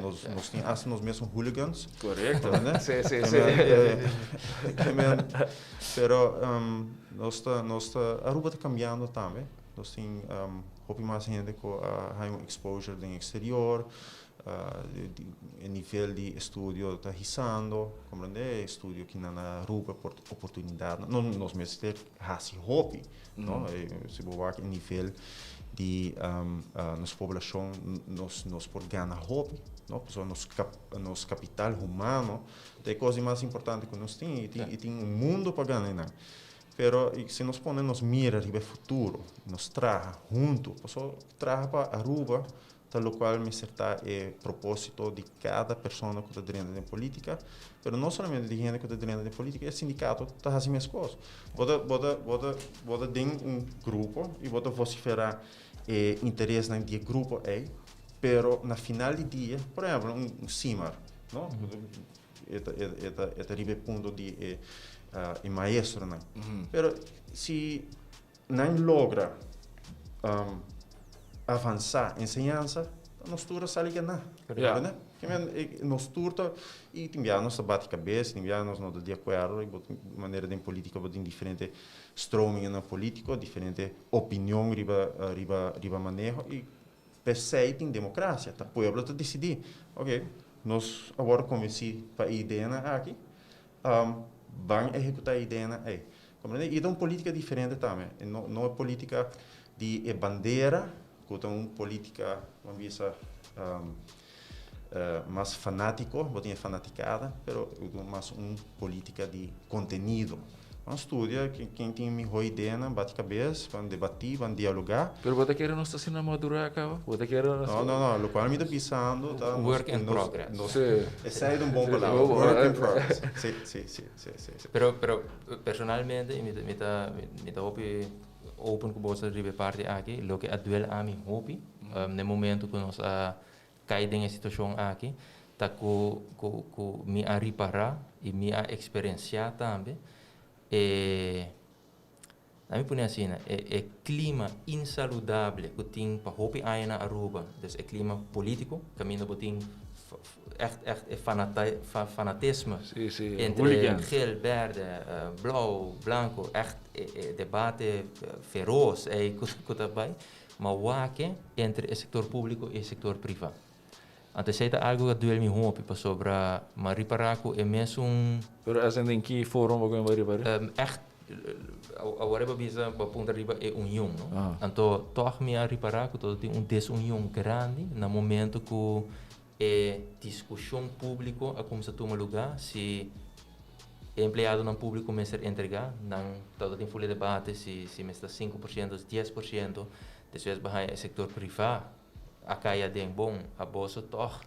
nós temos nós mesmos hooligans. Correto, né? Sim. Pero Aruba está cambiando também. Nós temos hopi mais gente que há exposure no exterior. O nível de estudo está risando, compreende? Estudo que na Aruba por oportunidade, não nós mesmos ter hasi hobby, não? Se boa o nível de nossa população nós por ganhar hobby, não? Porque nos capital humano tem coisa mais importante que nós tem e tem mundo para ganhar. Pero se nós ponemos mira no futuro, nós traga junto, só traga para Aruba. Tal qual me acertar propósito de cada pessoa que está dentro da política, mas não somente de gente que está dentro da política, é sindicato está fazendo as coisas. Bota dentro grupo e bota vociferar interesse naquele grupo aí, pero na final do dia, por exemplo, CIMAR, não? Este ponto de maestro, não? Pero se não logra avançar ensinança, nós turma sai que não, né? Que nós turma e timbia nós bate cabeça, timbia nós não de acordo e maneira de política bota diferente stroming na política, diferente opinião riba manejo e pensei em democracia, tá povo tá decidir, ok, nós agora comecei para ideia aqui, vão executar a ideia aí. E é uma política diferente também. Não é política de bandeira, que é uma política, vamos dizer, mais fanático, botinha fanaticada, mas mais uma política de conteúdo. Vamos estudar, quem tem melhor ideia, bate cabeça, vamos debater, vamos dialogar. Pero você quer não estar sendo madura, cara? Você quer Não, o qual me está pensando, tá? Work in progress. Essa é uma boa palavra. Work in progress. Sim. Pero personalmente, me tá open com você de parte aqui, lo que atual a mim hobby, no momento que nós caímos em situação aqui, tá com me a reparar e me a experienciar também. A mim põe assim, é clima insaludável que tem para hobby aí na Aruba, dus é clima político, caminho que tem fanatismo entre geel, verde, blauw, blanco, echt debate feroz que tá bem, mas waken entre o setor público e o setor privado. Antes é algo que duel me hobby para sobre maar riparaku é mesmo Pero assim em que fórum vão reparar? echt agora eu bisa para ponta riba é união, não? Então toch me a riparaku todo tem desunião grande no momento que é discussão pública a começar a tomar lugar se empregado no público começar a entregar, não todo tem folha de debate se me está 5%, 10%, depois vai o setor privado a caia de bom, a bolsa toch,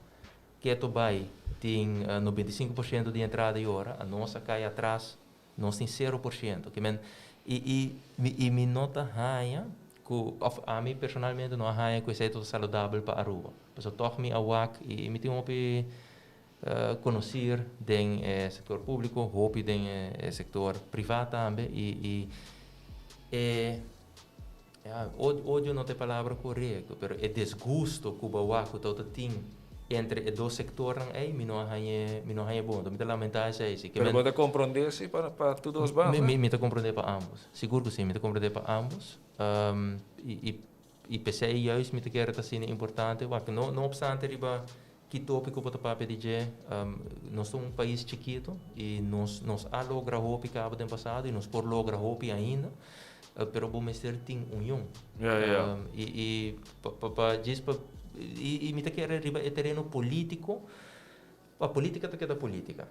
que tu vai tem 95% de entrada e hora, a nossa cai atrás, nós tem 0%, que men me nota raia, que a mim personalmente não raia que é todo saudável para Aruba, porque toch me awak e me tem conhecer den setor público, hope den setor privado também hoje não tem palavra correta, mas é desgosto que o bawaco todo tem entre os dois setores aí, me não é bom, então me lamentar isso aí. Mas você compreende-se para todos os bandos? Me compreender para ambos, seguro que sim, me compreender para ambos. E pensei juist me quer estar sendo importante, porque não obstante riba que tópico para o papel DJ, nós somos país chiquito e nós logra hope que acaba de passado e nós por logra hope ainda. Pero bom mestre tem união. E me te quer riba é terreno político. A política te queda política.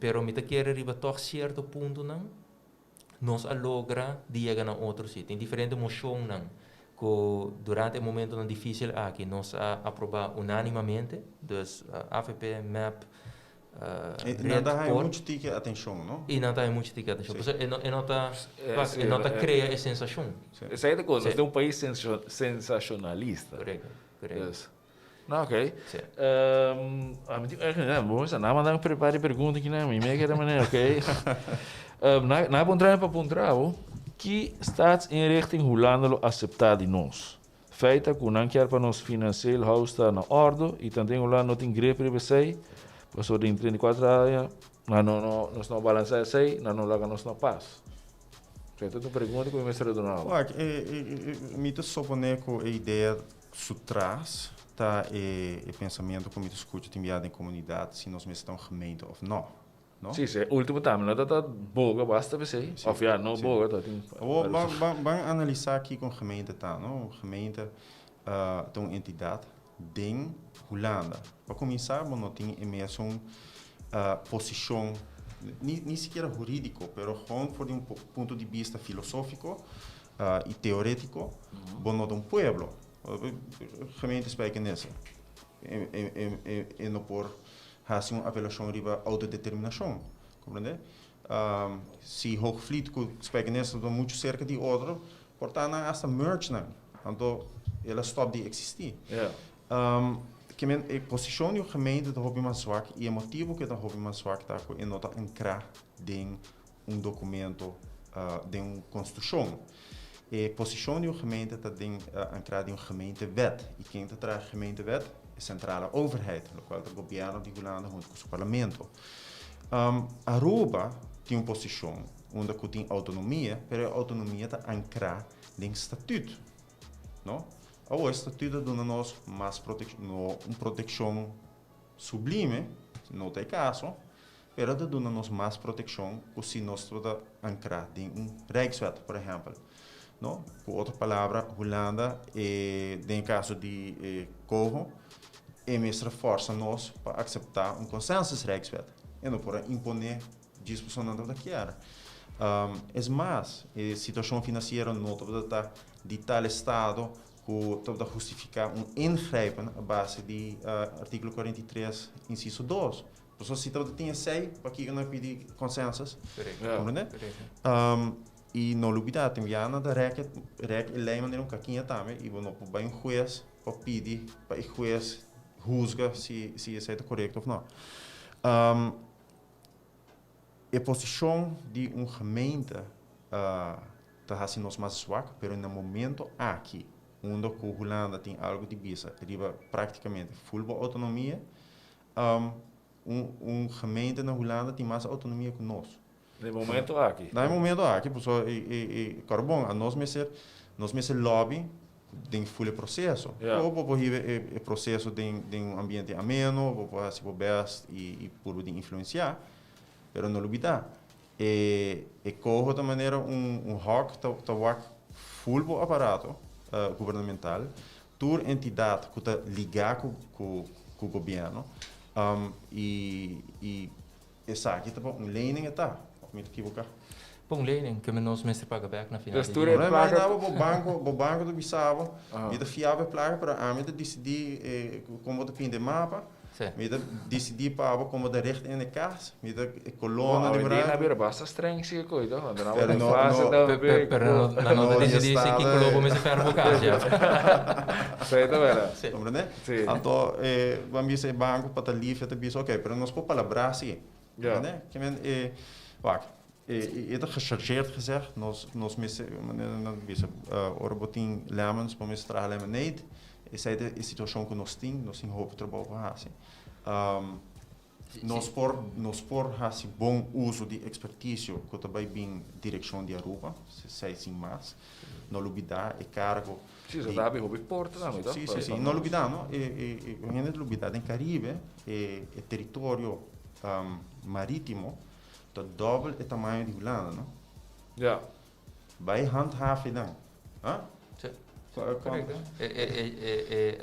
Pero me te quer riba toch certo ponto não. Nós logra diega na outro sítio. Em diferente moção não. Que durante o momento não difícil aqui nós aprovar unanimamente, dus AFP, MAP. Nada é muito tique atenção, não? E não tem muito tique atenção. E não cria a sensação. Essa é a coisa, é um país sensacionalista. Correto. Não, ok. Vamos lá, mandar preparar pergunta aqui, né? Me quer maneira, ok? Na pontrana para pontrao, que staat inrichting hoe landen acceptar de nós? Feita que não quer para nós financeiro house está na ordem e também o lá não tem grepe para você. Passou de 34 anos, nós não balançamos aí, não larga nós não paz. Então, tu pergunta que o mestre do não. Me te supone que a ideia sutras tá o pensamento que me escuta enviado em comunidade se nós estamos gemeente ou não. Sim, o último time, não está boa, basta você. Of ja, não boa, tá. Vamos analisar aqui com gemeente tá, não? Gemeente tem uma entidade em Holanda. Para começar, não tem mesmo posição nem sequer jurídico, mas por um ponto de vista filosófico e teórico, não de um povo. Gemeente explica nisso. E não por fazer uma apelação riba autodeterminação, compreende? Se Hoogvliet explica nisso, dan muito cerca de outro, portanto, hasta merge não, então ela stop de existir. Que a posição do gemeente da hobby mais zwak e o motivo que da hobby mais zwak tá é nota entrar em documento de uma construção. E a posição de uma gemeente está ancrada em uma gemeentewet. E quem traz a gemeentewet é a centrale overheid, no qual o governo de Holanda junto com o parlamento. Aruba tem uma posição onde tem autonomia, mas a autonomia está ancrada em estatuto. Não? O estatuto dá-nos mais uma proteção sublime, não tem caso, mas dá-nos mais proteção se nós estamos ancrados em Rijkswet, por exemplo. Não? Por outra palavra, Holanda, em caso de corro, é mestra força nós para aceitar um consenso Rijkswet e não para imponer disposição da que era. É mais, a situação financeira não está de tal estado que está justificar ingrepen à base de artigo 43, inciso 2. Porque se você tem 6, para que não pedir consensos, compreende? E não olvidar, tem nada rec lei maneira caquinha também e não pode um juiz para pedir para o juiz juzga se isso é correto ou não. A posição de uma gemeente está sendo mais suave, mas no momento aqui, onde a Holanda tem algo de visa, arriba praticamente full autonomia, gemeente na Holanda tem mais autonomia que nós. No momento aqui. No momento aqui, porque nós mesmos lobby tem full processo. Ou para o processo de um ambiente ameno, para se best e por influenciar, mas não olvidar. E corre de maneira rock tá full aparato governamental, toda entidade que está ligada com o governo e essa aqui tá lening está. Me equivocar. Bom, lening que nós mesmo paga back na final. O banco do Bissau, me da fiável placa para a mim decidir como depende do mapa, me da decidir para como da recht in de kaart, me da coluna de branco. Não, basta streng se coisa, não. Pero não decidir se que colobo mesmo ferro boca já. Certo, vera. Compreende? Então, vamos dizer banco para livre, tá biso, ok, pero nós por palavras sim. Compreende? Que men wacht. Eerder gechargeerd gezegd, nos missen, orbotin lemons, maar missen traag lemonade. Is hij de situatie que nós temos hoop trabalho para Nós por hasi bom uso de expertise que também bem direção de Aruba, se sei sim mais, não lubida e cargo. Sim, já dá bem hobby porto também, tá? Sim, não lubida, não. E ainda lubida em Caribe, é território marítimo. Dat dubbel het tamanho de Holanda, não? Ja. Bij handhaving dan. Correto.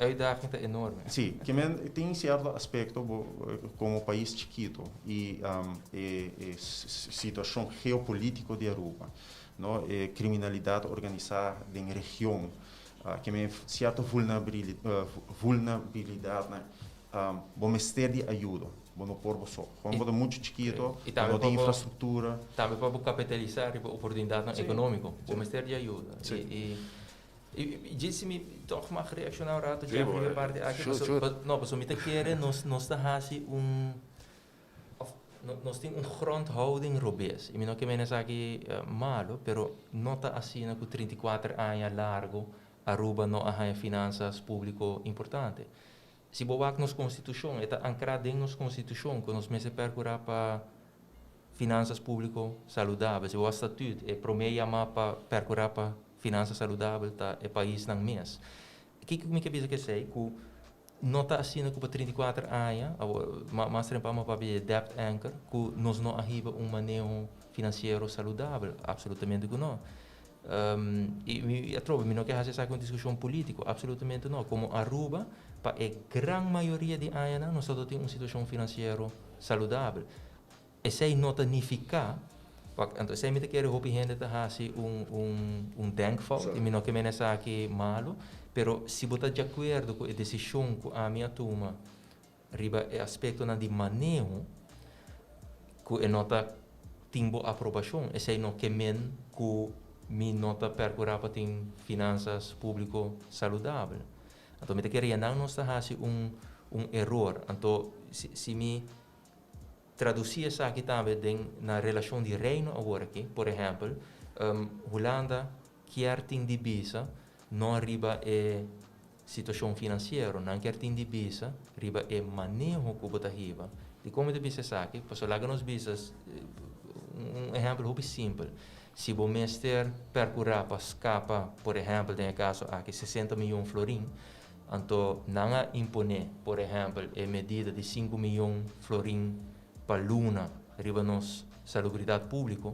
A uitdaging é enorme. Sim, que tem certo aspecto como país chiquito e situação geopolítica de Aruba, não? Criminalidade organizada em região, que tem certa vulnerabilidade, vamos ter de ajuda. Não por você. Como é muito chiquito, não tem infraestrutura. Também para capitalizar a oportunidade econômica, vamos ter de ajuda. E disse-me, toch mag reaccionar rato, já a parte aqui. Não, mas o que quer nós temos nós temos grondhouding robuust. E não que menos aqui malo, pero não está assim com 34 anos largo, Aruba não há finanças público importante. Se boak nos Constituição, é ancrado em nos Constituição, que nós mesmos percorrer para finanças público saudáveis. O estatuto é promeia para percorrer para finanças saudáveis, tá é país não mês. O que me quer dizer que sei que não está assim com 34 anos, mas também para ver debt anchor, que nós não arriba manejo financeiro saudável, absolutamente não. E eu trovo, não quer fazer uma discussão política, absolutamente não. Como Aruba, para a grande maioria de anos, nós só temos uma situação financeira saudável. E se não significa, então se me quer que gente faça denkfout, e não que me nessa aqui malo, pero se botar de acordo com a decisão que a minha turma riba é aspecto de manejo, que nota tem boa aprovação, e se não que men que me nota percorrer para ter finanças público saudável. Então, me queria não nós fazer erro. Então, se me traduzir isso aqui também na relação de reino agora aqui, por exemplo, Holanda quer ter divisa, não arriba é situação financeira, não quer ter divisa, arriba é manejo que bota arriba. De como de bisa sabe, para lá nos bisas, exemplo muito simples. Se o mestre percorrer para escapar, por exemplo, no caso aqui 60 milhões de florim, então não impõe, por exemplo, a medida de 5 milhões de florim para luna, arriba nos salubridade pública,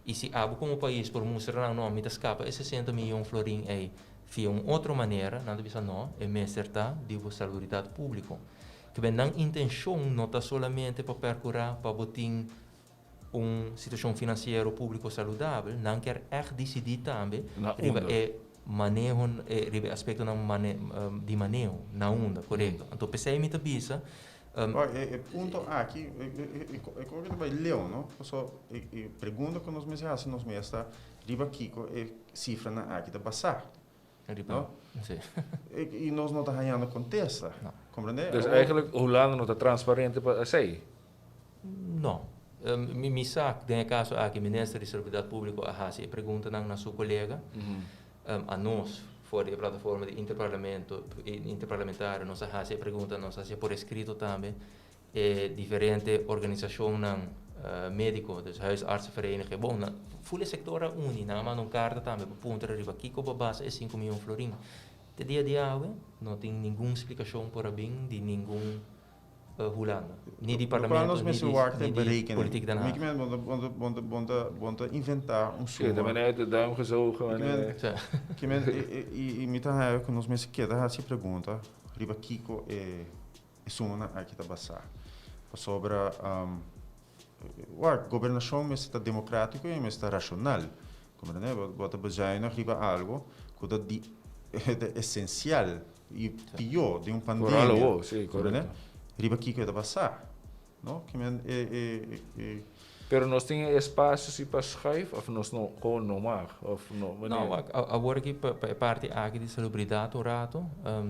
e se abo como país por mostrar não, me escapa, é 60 milhões de florim aí, via uma outra maneira, não deve ser não, é mestre tá de salubridade pública. Que bem, não intenção não está somente para percorrer, para botar situação financeira público saudável, não quer decidir também, é manejo, é aspecto de manejo na onda, correto? Então, pensei em minha bisa. Ponto aqui, é como que vai ler, não? Só pergunta que nós me fazemos, nós me está riba aqui é cifra na aqui da passar, não? E nós não está ganhando contesta, compreende? Dus eigenlijk Holanda não está transparente para sei? Não. Me sabe, tem caso aqui, o Ministério de Seguridade Pública, a pergunta na sua colega, a nós, fora da plataforma de interparlamentar, nós a pergunta, nós a por escrito também, diferente organização médico, dus huisartsenvereniging, bom, full sector uni, na mas não carta também, ponto arriba aqui com a base é 5 milhões de florim. De dia a dia, não tem nenhuma explicação por bem de nenhum Holanda. Niet die parlementen, niet die politiek Den Haag. Want inventar soort. Ja, uit de duim gezogen. E me tá aí que nós me queda se pergunta, riba Kiko é suma aqui tá passar. Sobre a governação me está democrático e me está racional. Como né, bota baseado na riba algo que é essencial e pior de pandemia. Sim, correto. Riba aqui que vai passar, não? Que Pero nós tem espaço para schrijven of nós não gewoon não mag of não? Não, agora aqui para parte aqui de salubridade o rato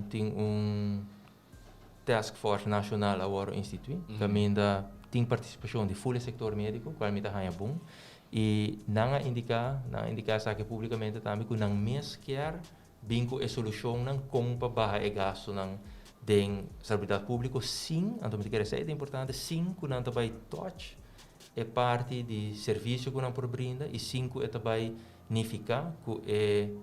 tem task force nacional agora instituído, que ainda tem participação de full sector médico, qual me está bom e não indicar aqui publicamente também que não mês quer bingo a solução não como para barra e gasto não de salubridade pública, sim, então me quer dizer é importante, sim, que não vai touch é parte de serviço que não por brinda e sim que também significa que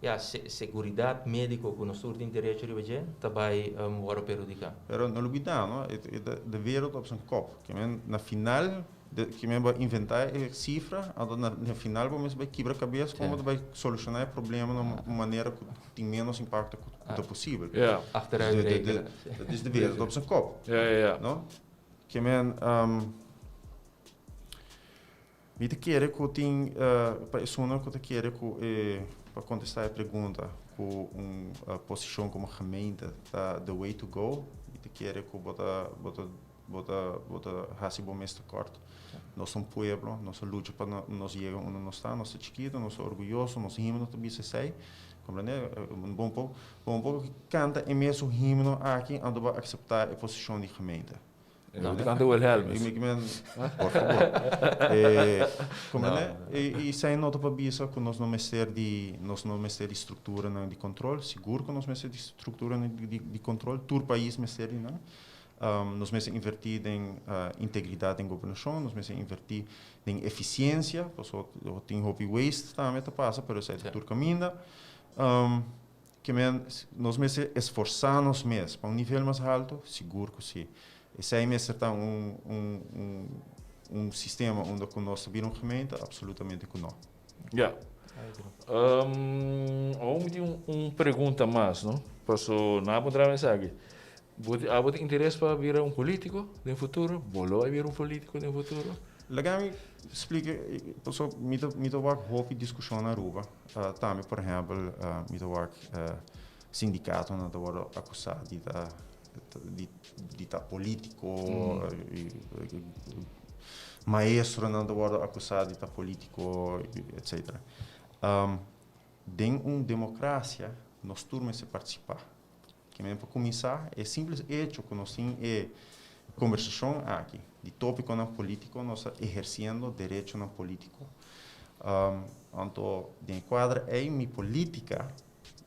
a segurança médica que nós temos direito a fazer também agora perjudicar. Pero não olvidar, não, de wereld op zijn kop. Que na final que vai inventar cifra, na final vamos vai quebrar cabeça como vai solucionar o problema de uma maneira que tem menos impacto possível. Achteruit rekenen. Dat is de wereld op zijn kop. No? Que me te querer que tem pessoa que te querer que para contestar a pergunta com posição como gemeente the way to go e te querer que bota rasibo mestre corto. Nós somos pueblo, nossa luta para nós chegar onde nós está, nós somos chiquito, nós somos orgulhoso, nós himno também se sei, compreende? Bom pouco que canta e mesmo himno aqui onde vai aceitar a posição de gemeente. Não, de canto o Helmes. Por favor. Compreende? E sem nota para bisa que nós não mestre de estrutura de controle, seguro que nós mestre de estrutura de controle, todo país mestre não. Nós vamos invertir em integridade em governação, nós vamos invertir em eficiência, porque tem hobby waste também passa, mas é tudo caminho. Que nós vamos esforçar-nos mesmo para nível mais alto, seguro que sim. Esse aí mesmo está sistema onde nós sabemos realmente absolutamente que não. Já. Vamos ter pergunta mais, não? Posso não encontrar mensagem. Você tem interesse para virar político no futuro? Volou a virar político no futuro? Legal, explica. Pessoal, me houve discussão na rua. Também, por exemplo, me sindicato não estava acusado de estar político, maestro não estava acusado de estar político, etc. Em uma democracia, nós turmas se participar. Que para começar, é simples hecho que nós temos conversação aqui, de tópico na político, nós exercendo direito na político. Então, de quadra é minha política,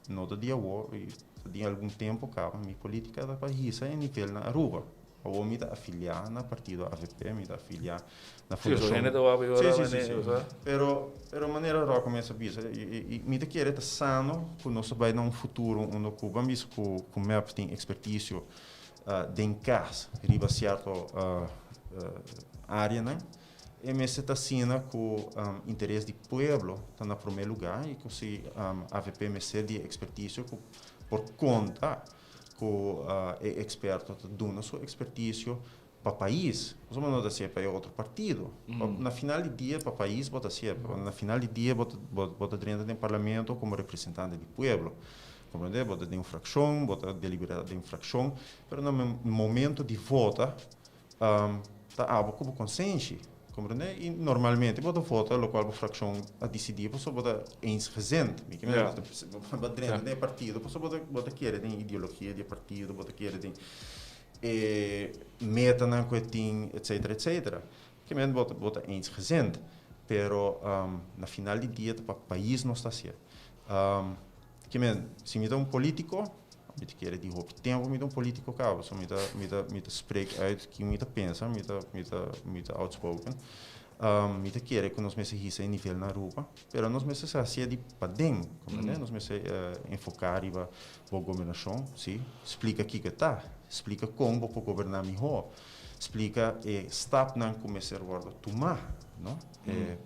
no dia hoje, de algum tempo, minha política da país é nível na Aruba. Eu me afiliar na partido AVP, me afiliar na fundação. Sim. Pero maneira ro começa a bisa e me te querer sano que nós vai num futuro no Cuba, mas com map tem expertise de encas, riba certo área, né? E me se assina com interesse do povo, tá na primeiro lugar e que se AVP me ser de expertise por conta que é experto dando sua expertise para o país, não dá ser para outro partido. Na final do dia, para o país, bota ser. Na final do dia, bota dentro do parlamento como representante do povo. Compreende? Bota de infração, bota deliberada de infração, mas no momento de vota, está como consciência. Compreende? E normalmente, bota vota, o qual a fração a decidir, você bota insresente. Bota dentro do partido, você bota querer de ideologia de partido, bota querer de meta na coitim, etc. Que men bota insresente. Pero na final do dia, para o país não está certo. Que men, se me dá político, me quer de roupa tempo me dá político cabo, so me dá spreek uit que me pensa, me dá outspoken. Me quer que nós me se em nível na rua, pero nós me se assim de para dentro, compreende? Nós me se enfocar e a governação, sim, explica aqui que tá, explica como para governar melhor, explica step não começar a tomar, não?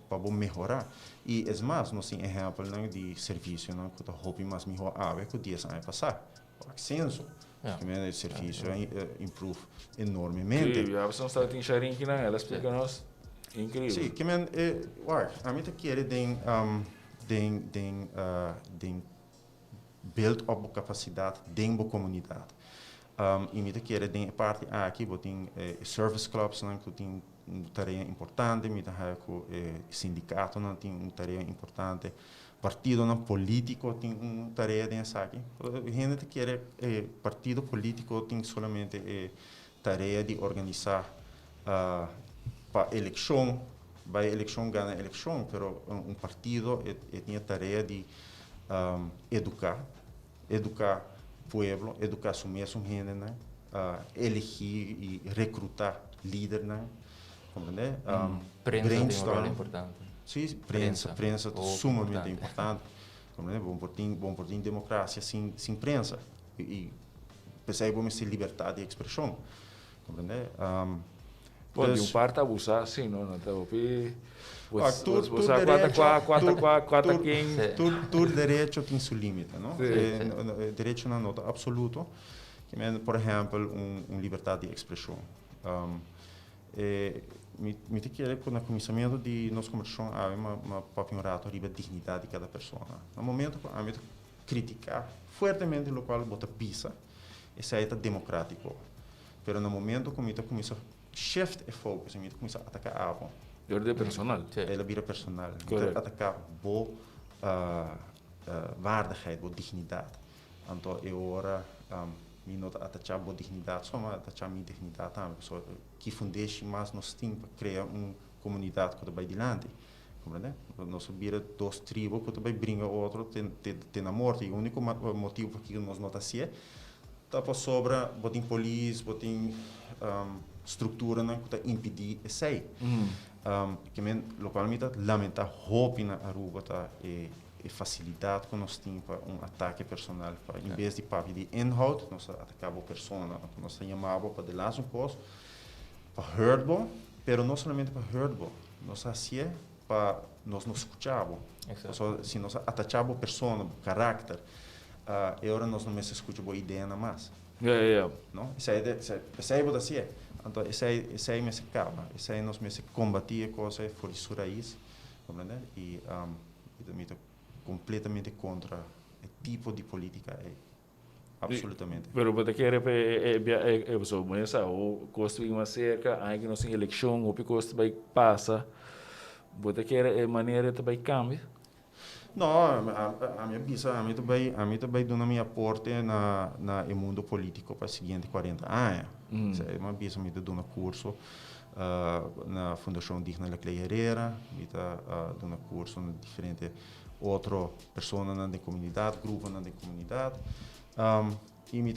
Para melhorar. E é mais, nós temos exemplo de serviço, não, que a roupa mais melhor que o dia sai passar. Accenso, o serviço improve enormemente. Incrível, a pessoa está em Charin que não, ela explica nós, incrível. Sim, que men, a mim te quer build up a capacidade dentro da comunidade. E me te quer de parte aqui, tem service clubs, não, que tem uma tarefa importante, me te com sindicato, não, tem uma tarefa importante. Partido não político tem uma tarefa dessa aqui. A gente quer partido político tem somente tarefa de organizar para eleição, vai eleição ganha eleição, mas partido tem a tarefa de educar o povo, educar sua mesma gente, né? Elegir e recrutar líderes, né? Compreende? Prensa tem um rol importante. Sim, prensa é sumamente importante. Bom por ter democracia sem prensa. E pensei que ser liberdade de expressão. Compreende? Pode parte abusar, sim, não está opi. Todo direito tem seu limite, não? Direito não nota absoluto. Por exemplo, liberdade de expressão. Me quer que no começamento de nossa conversação há uma papinhorato sobre a dignidade de cada pessoa. No momento que a gente criticar fortemente o qual bota pisa, isso é democrático. Mas no momento que a gente começa a shift e focus, a gente começa a atacar algo. É personal. Ela vira personal. Atacar boa waardigheid, boa dignidade. Então, é hora me não atacar boa dignidade, só atacar minha dignidade também. Que fundeixe mais nós temos para criar uma comunidade que vai adiante. Compreende? Nós vira duas tribos que vai brincar outro tem a morte. E o único motivo para que nós não assim é para sobra, botem polícia, botem estrutura que está impedir isso aí. Que localmente lamenta roupa na Aruba e facilidade que nós temos para ataque personal. Em vez de papo de inhoud, nós atacamos a pessoa, nós chamamos para de lá um posto, para hurtbo, mas não somente para hurtbo, nós assim para nós nos escuchamos. Se nós atacamos a pessoa, o caráter, agora nós não mais escutamos a ideia na mais. Não? Isso aí é assim. Então, isso aí me se acaba. Isso aí nós me se combater a coisa por isso raiz, compreende? E também estou completamente contra o tipo de política absolutamente. Pero você quer pessoa começa ou construir uma cerca, aí que nós em eleição ou porque vai passa, você quer maneira de vai cambiar? Não, a minha visa, a mim também dá minha aporte na mundo político para os seguintes 40 anos. É uma visa me dá um curso na Fundação Digna La Herrera, está dando curso na diferente outra pessoa na comunidade, grupo na comunidade. E me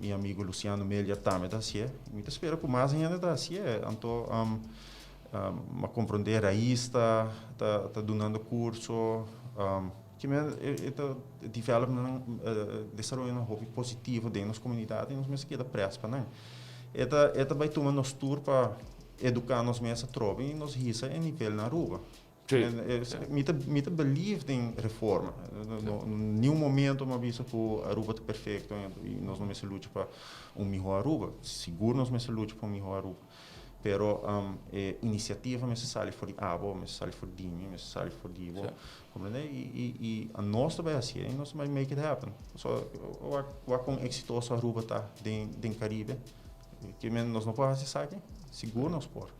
e amigo Luciano Melia também da assim, me espero que mais ainda da assim, então a compreender aí está dando curso, que me está desenvolvendo desenvolvendo um hobby positivo dentro das comunidades e nos meus que da prespa, né? Eta vai tomar nos tour para educar nos mesa trobe e nos risa em nível na rua. Me believe em reforma. Em nenhum momento me avisa que a Aruba está perfeita e nós não me luta para melhor Aruba. Seguro nós me luta para melhor Aruba. Pero iniciativa me sai for de abo, me sai for de mim, me sai for de vo. Compreende? E a nossa vai assim, e nós vai make it happen. So, o com exitoso Aruba tá dentro Caribe. Que nós não podemos fazer aqui. Seguro nós por.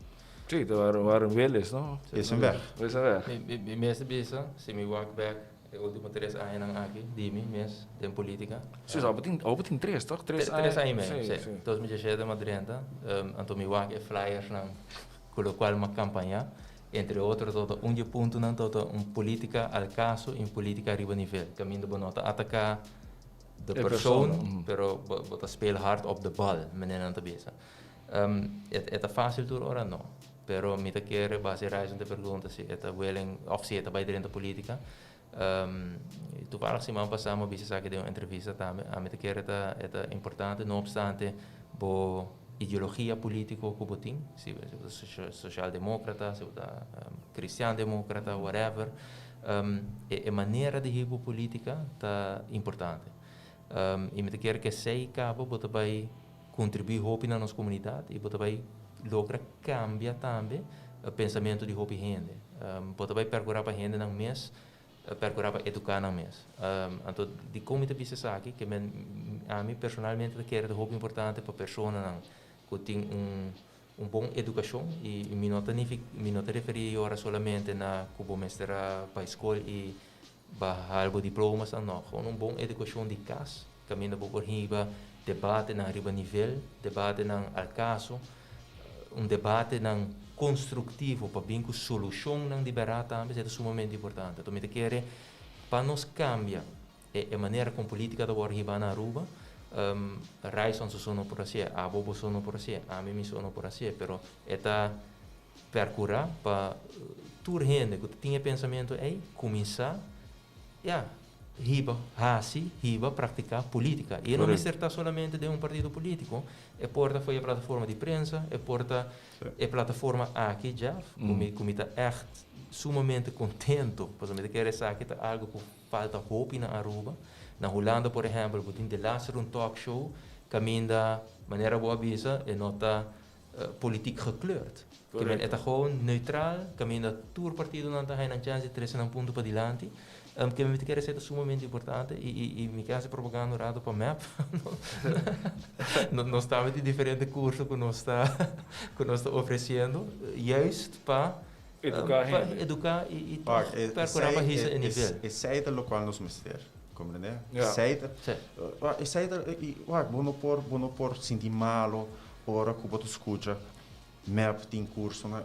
Sim, waren willis, não? Is een weg. Is een weg. Meeste bezig, se me walk back, de última 3 anos aqui, dimi, mes, de política. Sim, al betin 3, toch? 3 anos, sim. 2017 Madrid, então me walk flyers, com o qual uma campanha, entre outros, todo ponto, todo política al caso, em política arriba nível. Caminho de nota atacar de persoon, pero bota speel hard op de bal, meneer aan te bezig. É fácil door ora não. Pero me quer base reizende pergunta se é willing of se é vai dentro da política. Tu fala semana passada uma vez que deu uma entrevista também. A me quer é importante, não obstante, bo ideologia política que botin, se social democrata, se cristiano democrata, whatever, a maneira de ribo política tá importante. E me quer que sei cabo bota vai contribuir hopi na nossa comunidade e bota vai logra cambia também o pensamento de hopi gente. Bota vai percurar para gente não mês, percurar para educar não mês. Então de como te pisa aqui que a mim personalmente quero de hopi importante para pessoa não que tem bom educação e me não referir ora solamente na como mestre para escola e algo diplomas não, com bom educação de casa, caminho por riba debate na riba nível, debate na al caso, debate na construtivo para vir com solução na liberar também é sumamente importante. Então me quer para nos cambia a maneira como política da riba na Aruba, Raison sono por assim, a bobo sono por assim, a mim sono por assim, pero eta percurar para tur gente que tinha pensamento começar riba praticar política. E não se trata solamente de partido político. É porta foi a plataforma de prensa, é porta a plataforma aqui já, como está echt sumamente contento, porque quer saber que algo que falta hope na Aruba. Na Holanda, por exemplo, tem de laatste een talk show, caminho da maneira boa visa e nota politiek gekleurd. Que é gewoon neutral, caminho da tour partido não está na chance de trazer um ponto para diante. Que me quer ser sumamente importante e me quer propaganda rado para map. Nós estamos de diferentes cursos que nós está oferecendo, juist para educar e percorrer para esse nível. É saída local nos mistérios, compreende? Saída, vou por sentir malo, ora que você escuta. MEP tem curso, a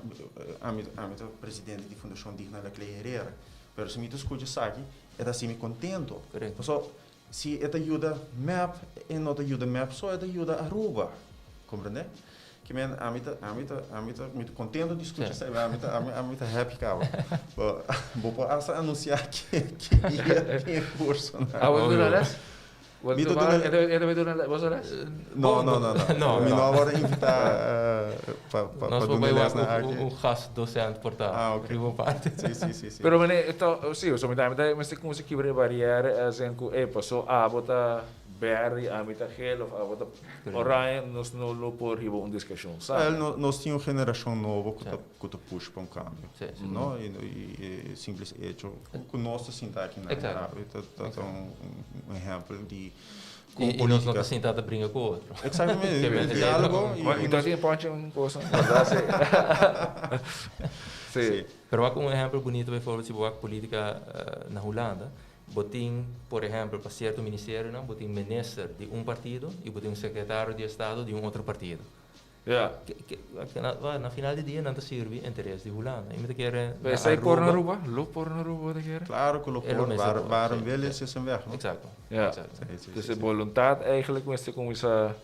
presidente da Fundação Digna La Herrera. Pero se me escuta aqui, é assim me contento. Só se é ajuda MEP e não ajuda MEP, só é ajuda Aruba, compreende? Que a mim muito contento de escutar isso, a mim happy cabo. Vou passar anunciar que tem curso. Você não. Não. Me agora invitar para um gast docente portar. Prima parte. Sim. Pero então, sim, so mas tem como se quebrar barreira, assim que passou bota berry, bota gel of bota orange, nós não por ribo discussão, sabe? Nós tínhamos uma geração nova que puxa para cambio, não? E simples hecho, que nós assim tá aqui na Arábia, então exemplo de e nós não assim tá briga com o outro. Exatamente, o diálogo e então tem ponte coisa, sim. Pero um exemplo bonito, por exemplo, se boa política na Holanda, botin, por exemplo, para certo ministério, não, botin ministro de partido e botin secretário de Estado de outro partido. Ja. Na final de dia não te serve interesse de Holanda. Je moet een keer Mas sai por na Aruba? Loop por na Aruba de keer? Claro que É o mesmo, waar een sim, wil sim. is een weg. No? Exacto. Ja. Exacto. Dus de voluntad eigenlijk met começar.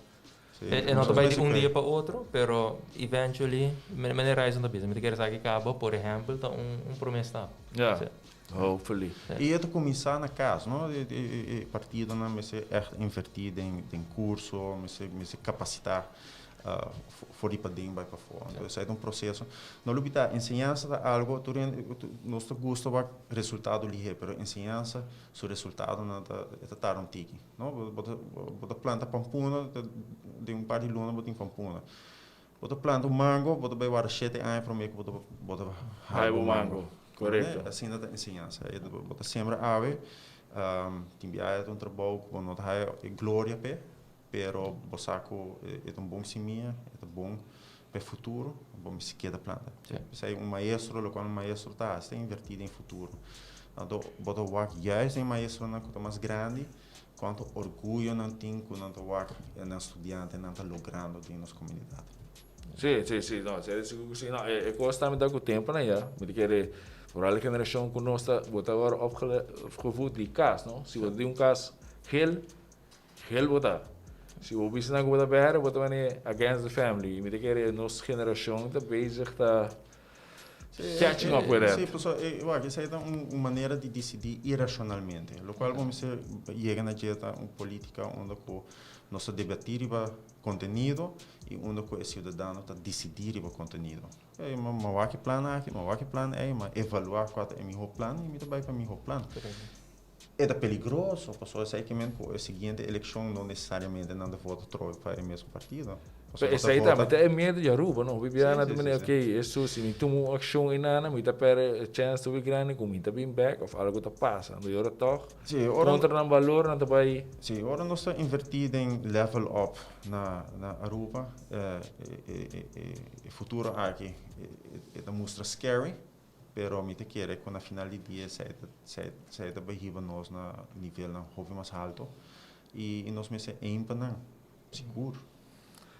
E não vai de dia para outro, pero eventually, me reis não bisa. Me quer saber que acaba, por exemplo, tá promessa. Ja. Hopefully. E het começar na casa, no? Partido não me se echt invertir em curso, me se capacitar voor die pading bij perform. Dus het is processo. No lubita enseñanza da algo, nós gosta wat resultado lihe, pero enseñanza su resultado na ta tiki. No, bota planta pampuna de par de luna bota pampuna. Bota planta mango, bota bij waar shit aan para me bota haibo mango. Correcto. Assim da enseñanza. Bota sembra ave, timbia é trabalho com not hai glória pe. Pero bosaco é bom semia, é bom para o futuro, é bom sequer da planta. Se é maestro, o qual maestro está invertido em futuro. Então, botar o work juist em maestro na coisa mais grande, quanto orgulho não tem quando o work é um estudante não está logrando em nossa comunidade. Sim, não, é costa me dá com o tempo, né, já. Me querer, por a geração que nós está botar agora opgevoed die kaas, não? Se você tem kaas heel botar. Se o business não gosta bem, bota manier against the family. Me querer nossa geração está bezig tá catching up with that. Sim, pessoal, eu acho que essa é uma maneira de decidir irracionalmente, o qual vamos chegar na dieta política onde nós debatir o conteúdo e onde o cidadão está decidir o conteúdo. Mas que plano aqui, mas que plano é, mas evaluar qual é o meu plano e me também para o meu plano. É perigoso, pessoal, sei que a seguinte eleição não necessariamente não de voto troca para o mesmo partido. Essa aí também é medo de Aruba, não? Bibiana também é ok, isso se me tomo ação em nada, me tá per chance de grande, como me tá bem back, ou algo tá passa, não é toque. Contra não valor, não tá vai. Sim, agora nós estamos invertido em level up na Aruba, o futuro aqui é mostra scary. Pero me te quiere que na final de dia sai da barriga nós na nível na houve mais alto e nós me se empanam seguro.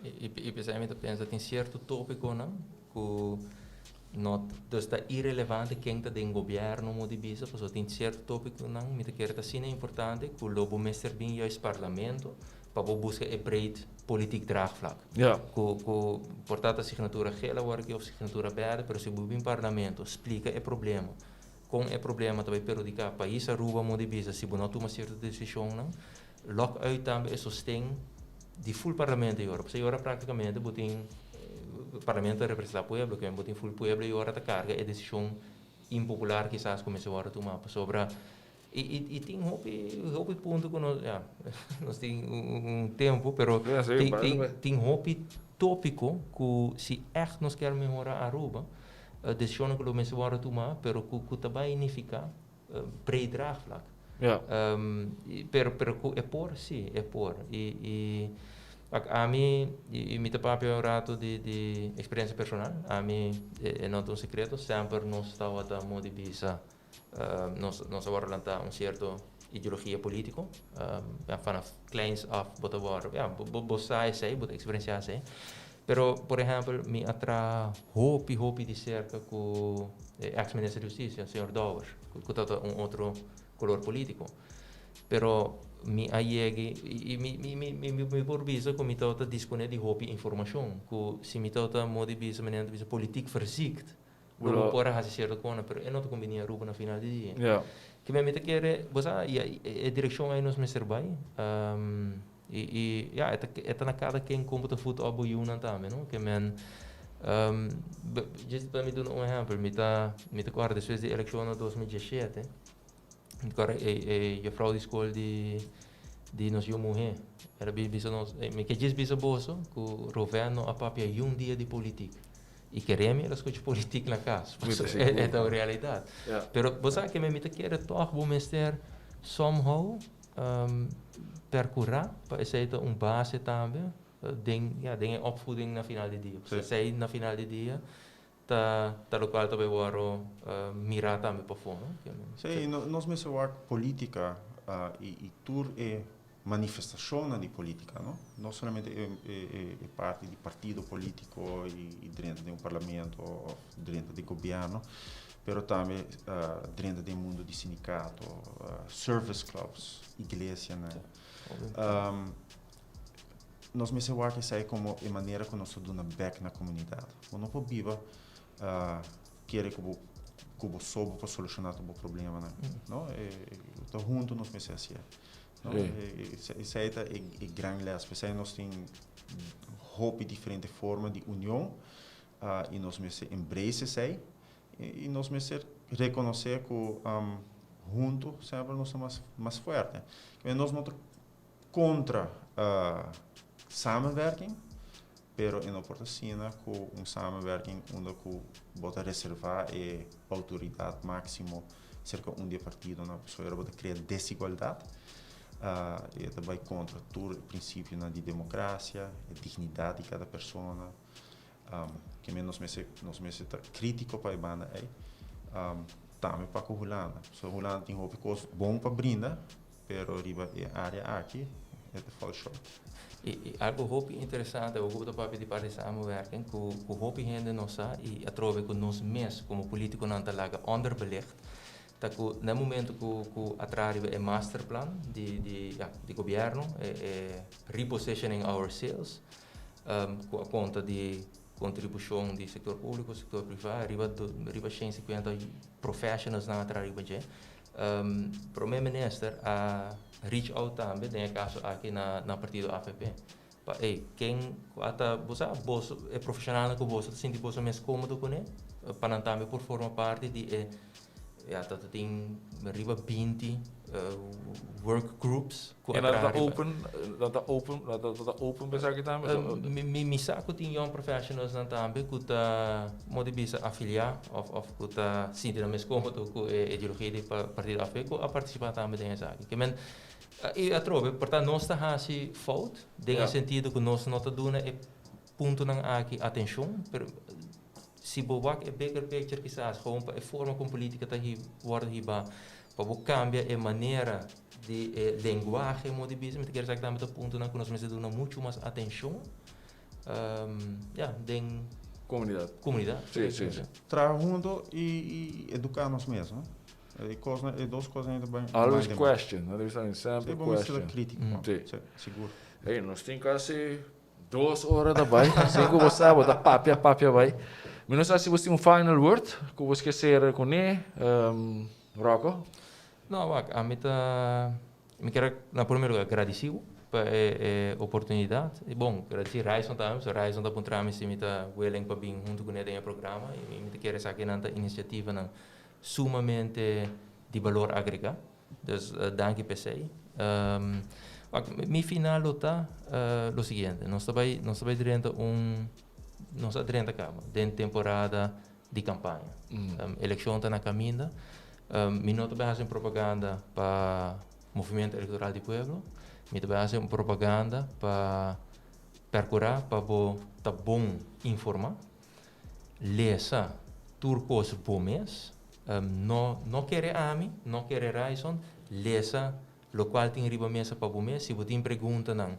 E pensamento pensa tem certo tópico não que não está irrelevante quem está dentro do governo modi bisa, porque tem certo tópico não me te quiere tá sim é importante que o lobo mestre bem juist parlamento para buscar e breed politiek draagvlak. Ja. Portanto, a assinatura gela work of assinatura verde, pero se o parlamento explica o problema. Com o problema também perjudicar o país, a rua muda bisa, se não toma certa decisão, não. Lock uit também é sustém de full parlamento em Europa. Se agora praticamente botem o parlamento representa o povo, que botem full povo e agora a carga é decisão impopular que quizás começou a tomar sobre e tem hobby ponto que nós tem tempo, pero tem hobby tópico que se echt nós quer melhorar a Aruba, decisão que nós vamos tomar, pero que também significa breed-draagvlak. Pero é por, sim, é por. E a mim, me papi um rato de experiência personal, a mim não é um segredo, sempre nós estamos a modificar nós agora lançar certo ideologia política, vanaf kleins af, bota agora, bossa sei, bota experiência sei, pero por exemplo, me atra hopi de cerca com ex-ministro de Justiça, senhor Douwer, que tá outro color político, pero me aiegue e me borbisa com me tota disponível de hopi informação, que se me tota modifica maneira de política verzicht. Belum pora hasil certo kona, pero é não te combinia Aruba na final de dia. Ja. Que me mete querer, você a direção aí nos mestre vai. É na cada quem compra o futebol boiuna também, não? Que men just para me dar exemplo, me tá agora depois da eleição de 2017, agora a frau de escola de nós eu morrer. Era bisa nós, me que diz bisa bolso, que o governo a papia dia de política. E queremos as coisas políticas na casa. É a realidade. Pero você que me mete querer toch bom mestre somehow percorrer para esse base também ding opvoeding na final de dia. Você sai na final de dia tá local também varo mirar também para fora. Sim, nós mesmo a política e tour é manifestação de política, não somente é parte de partido político e dentro de parlamento ou dentro de governo, mas também dentro do mundo de sindicato, service clubs, igreja, né? Nós me sei que sai como a maneira que nós damos back na comunidade. Não pode viver querer que o soube para solucionar o problema, né? Não, então junto nós me sei assim. Isso aí é grande lespe. Isso aí nós tem hope diferente forma de união e nós me sei embrace isso aí e nós me sei reconhecer que junto sempre nós somos mais forte. Nós não contra samenwerking, pero in oportunidade com samenwerking onde que bota reservar e autoridade máximo cerca de partido na pessoa bota criar desigualdade e também contra todo o princípio de democracia, a dignidade de cada pessoa, que nós me está crítico para a banda aí, também para a Holanda. So Holanda tem uma coisa bom para brindar, pero riba a área aqui é de falso. E algo hoop interessante, eu gosto para pedir para samenwerking, que o hoop gente nós e atrove que nós mesmos como político não talaga onderbelicht, dat no momento que atrás é masterplan de governo, repositioning our sales, com a conta de contribuição do setor público, setor privado, riba 150 professionals na atrás riba para o meu ministro a reach out também, tem caso aqui na partido AFP. Quem até você é profissional que você se sente você mais cômodo com ele, para também por formar parte de tem riba 20 work groups. En dat open pensar que também. Me saco tem young professionals na também que tá modibisa afiliar of que tá sentindo mais cômodo com a ideologia de partido AFP a participar também dessa aqui. Que men e a trove, portanto nós está assim fault, no sentido que nós não tá dando ponto não aqui atenção, se boa é bigger picture quizás gewoon a forma como política tá hier worden hierba para cambiar a maneira de linguagem modibismo te quero dizer também o ponto não que nós precisamos dar muito mais atenção den comunidade Sim. Trabalhar junto e educar nós mesmos. E duas coisas ainda bem. Always question, sempre question. Crítico, seguro. Hey, nós temos quase 2 horas da bai, assim que você sabe, da papia vai. Mas não sei se você tem final word, que você quer ser com ele, Rocco? Não, a mim me quero, na primeiro lugar, agradecer pela oportunidade. E bom, agradecer Raison também, so Raison da Puntrame se me está willing para vir junto com ele no programa e me quero saber que nessa iniciativa não sumamente de valor agregado. Então, danke per se. Mi final está o seguinte, nós estamos dentro dentro temporada de campanha. Eleição está na caminho. Mi não também fazem propaganda para o movimento eleitoral do povo. Mi também fazem propaganda para percurar, para tá bom informar. Lesa turcos bomes. Não quer a mim, não quer Raison. Lesa lo qual tem riba mesa para bomes. Se você tem pergunta não,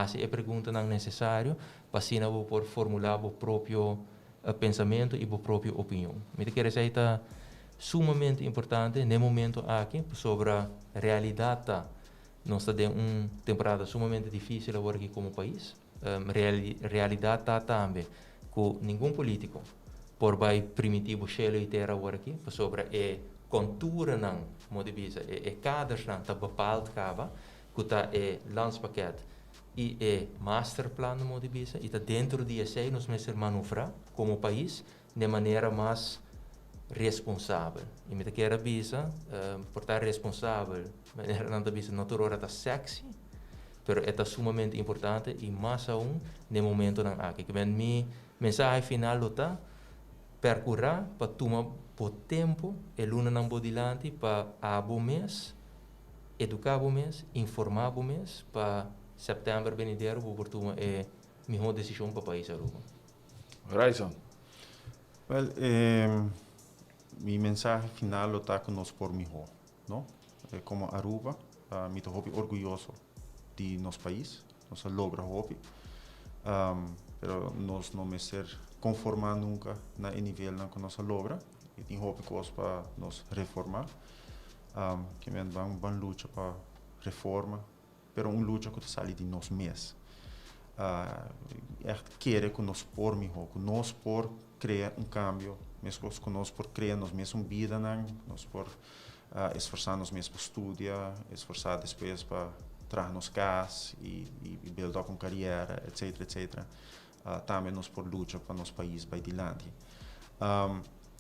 se pergunta não necessário, para assim não por formular o próprio pensamento e a própria opinião. Me quer dizer que sumamente importante no momento aqui sobre a realidade. Nós estamos em uma temporada sumamente difícil agora aqui como país. Realidade está também que nenhum político por vai primitivo chelo e terra agora aqui sobre a contura não, modibisa, caders não está bepaald cava, que está landspakket e masterplan modibisa e está dentro de esse nós vamos manobrar como país de maneira mais responsável. E me quero avisar, por estar responsável, maneira não avisa, não toda hora está sexy, mas é sumamente importante e mais aún no momento não aqui. Que minha mensagem final está percorrer para tomar por tempo e luna não bodilante para abo mês, educar abo mês, informar abo mês para setembro venidero vou tomar melhor decisão para o país Aruba. Raison. Well, minha mensagem final está conosco por melhor, não? Como Aruba, me estou orgulhoso de nosso país, nós logra hope, pero nós não me ser conformar nunca na nível na que nós logra, e tem hope coisa para nós reformar, que é uma luta para reforma, pero luta que sai de nós mesmos. Querer que nós por melhor, que nós por criar cambio, mesmo que nós por criar nós mesmos vida, nós por esforçar nós mesmos para estudar, esforçar depois para trazer nos casa e buildar uma carreira, etc, etc. Também nós por luta para nosso país vai adiante.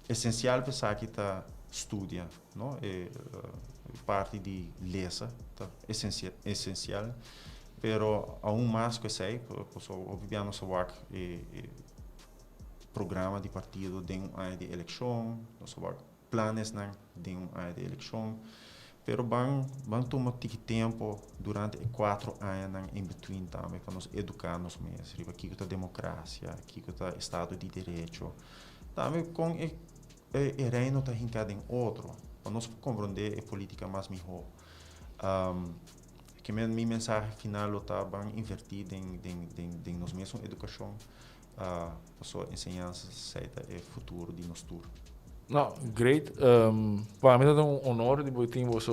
Essencial pensar que está estudia, não? Parte de lesa, tá essencial. Pero aún mais que sei, o Viviano Sawak programa de partido de ano de eleição, nós planos de ano de eleição, pero vão tomar tempo durante 4 anos em between também para nos educar nos mesmos, aqui que está democracia, aqui que está Estado de Direito, também com o reino está hincado em outro, para nós compreender a política mais melhor. Que minha mensagem final está bem invertida em nós mesmos educação, para sua ensinança certa e futuro de nós todos. Não, great. Para mim é honor de botar você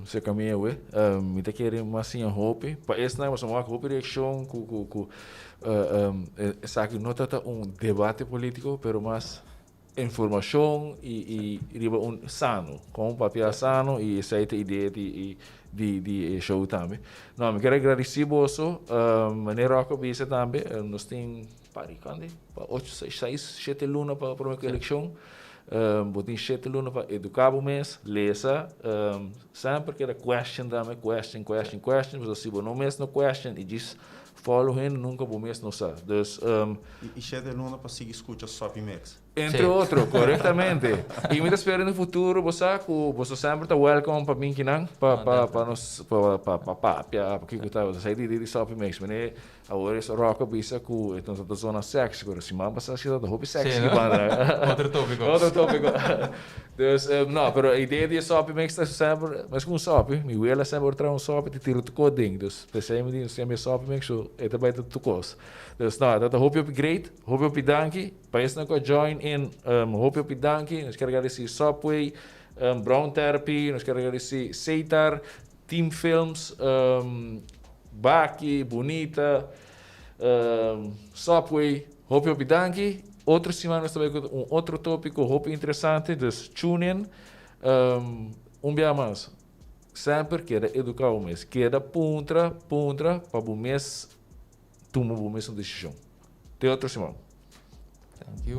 se caminha hoje. Me te quero mais assim hope. Para esse não é uma hope reação com sabe não trata debate político, pero mais informação e sano, com papel sano e essa ideia de show também. Não, me quero agradecer você, maneira que você também, nós temos para 8, 6, 7 lunas para a próxima eleição, botem 7 lunas para educar o mês, lesa, sempre que era question também, question, mas se você não mês no question e diz follow him, nunca o mês não sabe. E 7 lunas para seguir escutar Sopi Mix. Entre outros, corretamente. E me espero no futuro, você sempre está welcome para mim, para nós, para que está, você de Sopi Mix, mas agora é rock bisa ku então da zona sexy, agora se mamba se da hobby sexy banda. Outro tópico. Dus não, pero a ideia de Sopi Mix está sempre, mas com Sopi, me ela sempre traz Sopi de tiro de coding, dus pensei me sempre Sopi Mix, so é também tudo coisa. Dus nou, dat hoop je op great, hoop je op dankie. Para isso não join in, hoop je op dankie. Nós quero agradecer Subway, Brown Therapy, nós quero agradecer Seitar, Team Films, Baki, Bonita, Subway, hoop je op dankie. Outra semana nós também com outro tópico, hoop interessante, dus tune in. Dia mais, sempre quero educar o mês, quero puntra, para o mês tomar uma decisão. Até outra semana. Thank you.